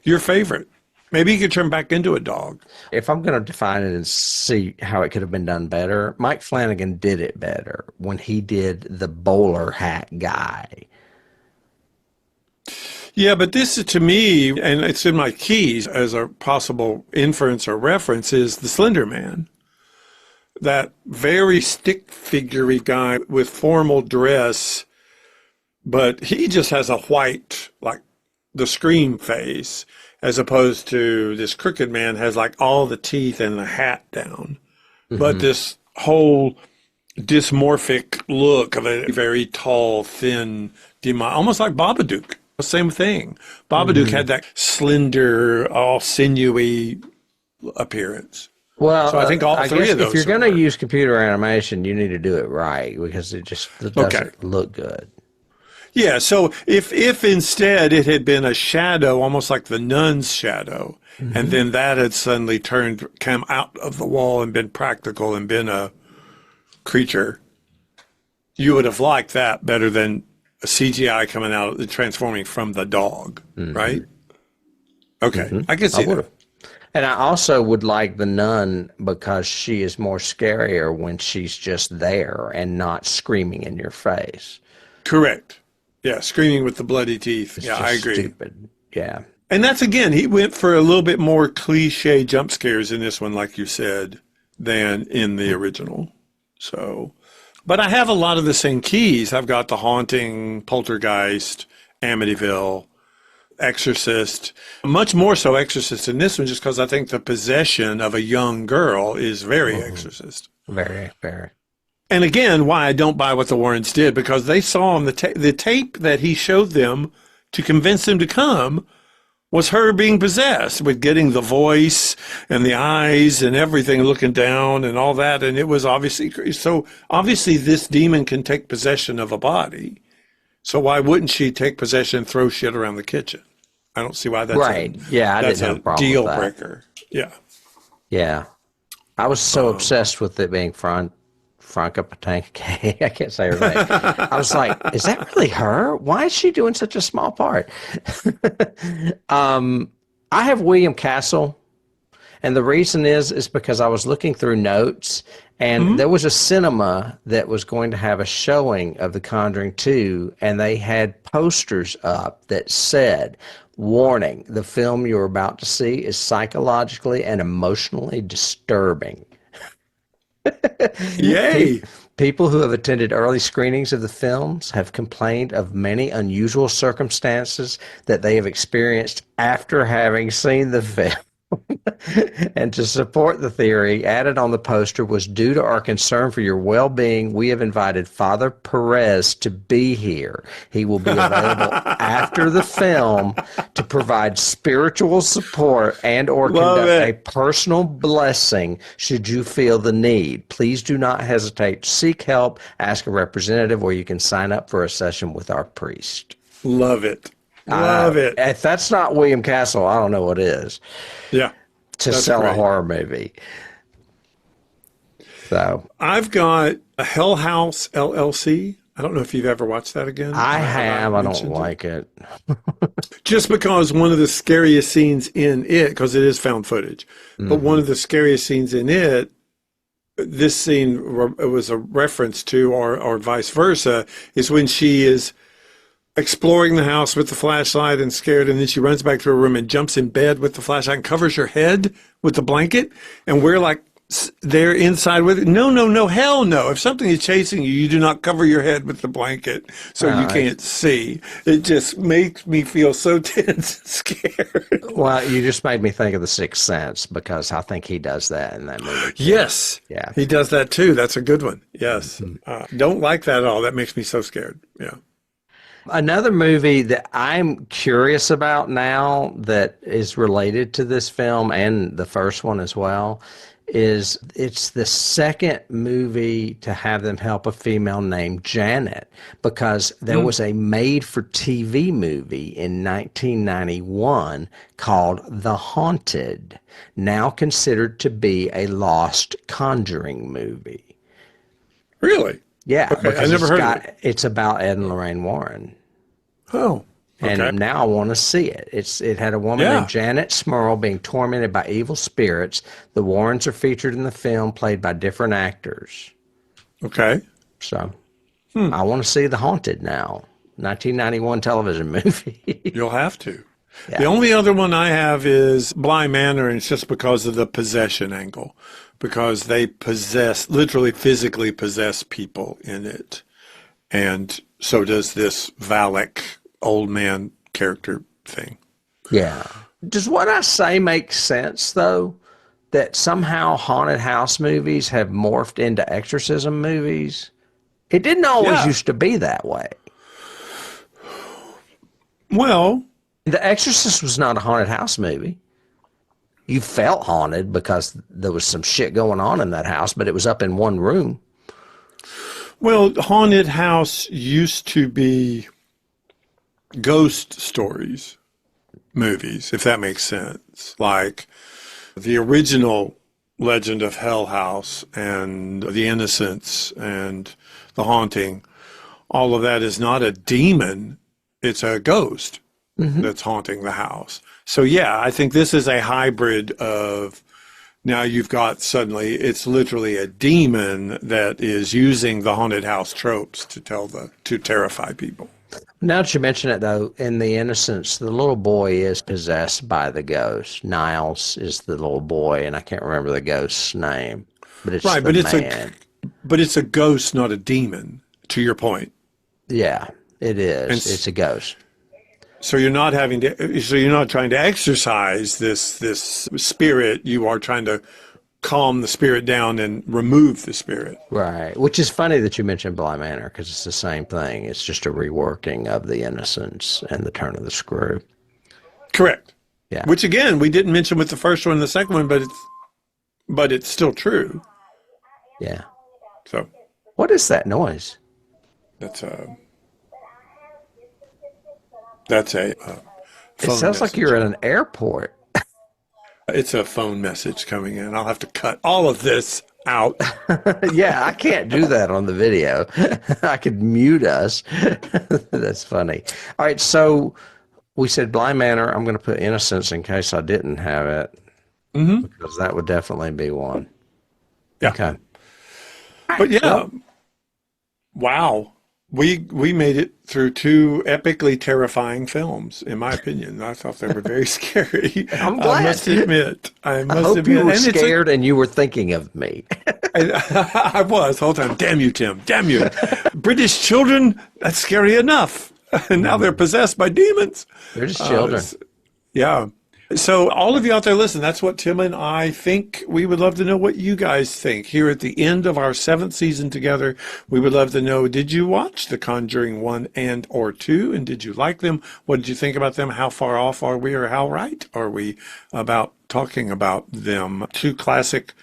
your favorite. Maybe you could turn back into a dog. If I'm going to define it and see how it could have been done better, Mike Flanagan did it better when he did the bowler hat guy. Yeah, but this is, to me, and it's in my keys as a possible inference or reference, is the Slender Man. That very stick figure-y guy with formal dress, but he just has a white, like the Scream face, as opposed to this Crooked Man has like all the teeth and the hat down. Mm-hmm. But this whole dysmorphic look of a very tall, thin demon, almost like Babadook. Same thing. Babadook had that slender, all sinewy appearance. Well, so I think all three of those. If you're going to use computer animation, you need to do it right, because it doesn't look good. Yeah. So if instead it had been a shadow, almost like the nun's shadow, mm-hmm. and then that had suddenly come out of the wall and been practical and been a creature, you would have liked that better than a CGI coming out, transforming from the dog, mm-hmm. right? Okay, mm-hmm. I can see that. And I also would like the nun because she is more scarier when she's just there and not screaming in your face. Correct. Yeah, screaming with the bloody teeth. It's I agree. Stupid. Yeah. And that's, again, he went for a little bit more cliche jump scares in this one, like you said, than in the original. So But I have a lot of the same keys. I've got The Haunting, Poltergeist, Amityville, Exorcist, much more so Exorcist in this one, just because I think the possession of a young girl is very Exorcist. Very, very. And again, why I don't buy what the Warrens did, because they saw on the tape that he showed them to convince them to come was her being possessed, with getting the voice and the eyes and everything looking down and all that. And it was obviously, so obviously this demon can take possession of a body. So why wouldn't she take possession and throw shit around the kitchen? I don't see why that's right. I that's didn't have a problem deal with that. breaker. Yeah. Yeah. I was so obsessed with it being Franca Patanke. I can't say her name. I was like, is that really her? Why is she doing such a small part? I have William Castle, and the reason is because I was looking through notes, and there was a cinema that was going to have a showing of The Conjuring 2, and they had posters up that said, warning, the film you're about to see is psychologically and emotionally disturbing. Yay. People who have attended early screenings of the films have complained of many unusual circumstances that they have experienced after having seen the film. And to support the theory, added on the poster was, due to our concern for your well-being, we have invited Father Perez to be here. He will be available after the film to provide spiritual support and or conduct a personal blessing should you feel the need. Please do not hesitate to seek help, ask a representative, or you can sign up for a session with our priest. Love it. Love it. If that's not William Castle, I don't know what is. Yeah. To sell a horror movie. So I've got a Hell House LLC. I don't know if you've ever watched that again. I have. I don't like it. Just because one of the scariest scenes in it, because it is found footage, but one of the scariest scenes in it, this scene was a reference to, or vice versa, is when she is exploring the house with the flashlight and scared, and then she runs back to her room and jumps in bed with the flashlight and covers her head with the blanket, and we're like there inside with it. No, hell no. If something is chasing you, you do not cover your head with the blanket so you can't see. It just makes me feel so tense and scared. Well, you just made me think of The Sixth Sense, because I think he does that in that movie. Yes. Yeah. He does that too. That's a good one. Yes. Don't like that at all. That makes me so scared. Yeah. Another movie that I'm curious about now that is related to this film and the first one as well is it's the second movie to have them help a female named Janet, because there was a made-for-TV movie in 1991 called The Haunted, now considered to be a lost Conjuring movie. Really? Yeah, okay, I because never heard of it. It's about Ed and Lorraine Warren. Oh, okay. And now I want to see it. It had a woman named Janet Smurl being tormented by evil spirits. The Warrens are featured in the film, played by different actors. Okay. So I want to see The Haunted now. 1991 television movie. You'll have to. Yeah. The only other one I have is Bly Manor, and it's just because of the possession angle, because they literally physically possess people in it. And so does this Valak old man character thing. Yeah. Does what I say make sense, though? That somehow haunted house movies have morphed into exorcism movies? It didn't always used to be that way. Well, The Exorcist was not a haunted house movie. You felt haunted because there was some shit going on in that house, but it was up in one room. Well, haunted house used to be ghost stories, movies, if that makes sense. Like the original Legend of Hell House and The Innocents and The Haunting, all of that is not a demon, it's a ghost that's haunting the house. So yeah, I think this is a hybrid of, now you've got suddenly, it's literally a demon that is using the haunted house tropes to terrify people. Now that you mention it, though, in The Innocents, the little boy is possessed by the ghost. Niles is the little boy, and I can't remember the ghost's name, but it's Right, the but it's man. But it's a ghost, not a demon, to your point. Yeah, it is. And It's a ghost. So you're not trying to exorcise this spirit. You are trying to calm the spirit down and remove the spirit. Right. Which is funny that you mentioned Bly Manor, because it's the same thing. It's just a reworking of the Innocents and the Turn of the Screw. Correct. Yeah. Which again, we didn't mention with the first one and the second one, but it's still true. Yeah. So What is that noise? that's a It phone sounds like message. you're at an airport. It's a phone message coming in. I'll have to cut all of this out. Yeah, I can't do that on the video. I could mute us. That's funny. All right, so we said Bly Manor. I'm going to put Innocence in case I didn't have it, because that would definitely be one. Yeah. Okay. But yeah, wow. We made it through two epically terrifying films, in my opinion. I thought they were very scary. I'm glad. I must admit. I hope admit. you were And it's scared and you were thinking of me. I was the whole time. Damn you, Tim. Damn you. British children, that's scary enough. And now they're possessed by demons. They're just children. Yeah. So all of you out there, listen, that's what Tim and I think. We would love to know what you guys think. Here at the end of our 7th season together, we would love to know, did you watch The Conjuring 1 and or 2? And did you like them? What did you think about them? How far off are we, or how right are we about talking about them? Two classic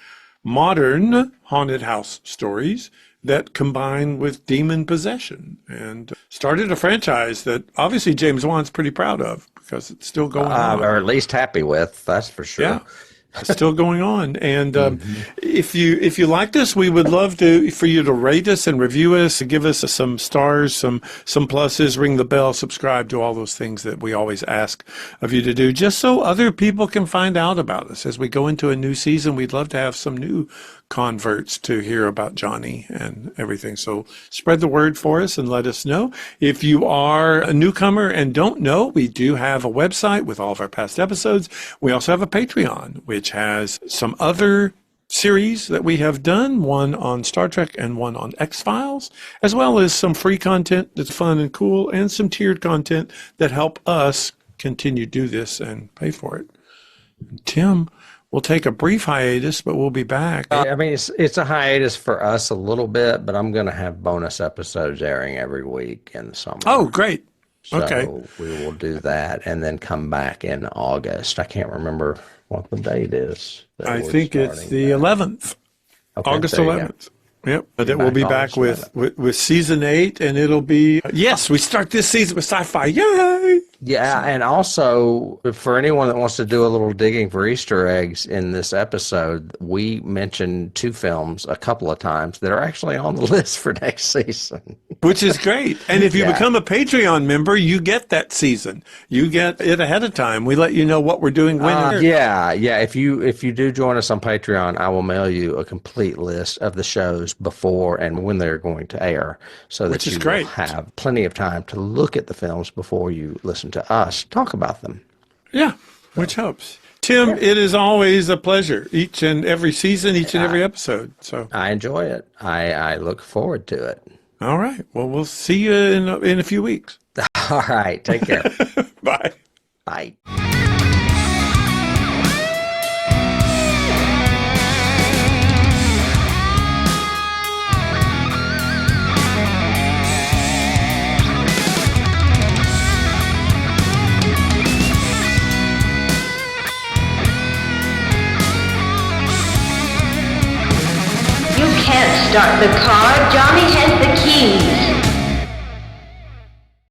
modern haunted house stories that combine with demon possession and started a franchise that obviously James Wan's pretty proud of, because it's still going on. Or at least happy with, that's for sure. Yeah, it's still going on. And if you like this, we would love for you to rate us and review us, give us some stars, some pluses, ring the bell, subscribe to all those things that we always ask of you to do, just so other people can find out about us. As we go into a new season, we'd love to have some new converts to hear about Johnny and everything. So spread the word for us and let us know. If you are a newcomer and don't know, we do have a website with all of our past episodes. We also have a Patreon, which has some other series that we have done, one on Star Trek and one on X-Files, as well as some free content that's fun and cool, and some tiered content that help us continue to do this and pay for it. Tim, we'll take a brief hiatus, but we'll be back. I mean, it's a hiatus for us a little bit, but I'm going to have bonus episodes airing every week in the summer. Oh, great. So Okay. we will do that and then come back in August. I can't remember what the date is. that I we're think it's starting the that. 11th, Okay, August there you go. 11th. Yep. But then we'll be back August with season 8, and it'll be, yes, we start this season with sci-fi. Yay! Yeah, and also for anyone that wants to do a little digging for Easter eggs in this episode, we mentioned 2 films a couple of times that are actually on the list for next season. Which is great. And if you Yeah. become a Patreon member, you get that season. You get it ahead of time. We let you know what we're doing when. Yeah. If you do join us on Patreon, I will mail you a complete list of the shows before and when they're going to air, so that Which is you great. will have plenty of time to look at the films before you listen to us talk about them. Yeah, which helps. Tim, it is always a pleasure. Each and every season, each and every episode. So I enjoy it. I look forward to it. all right. Well, we'll see you in a few weeks. All right. Take care. Bye. Bye. You can't start the car. Johnny has the key.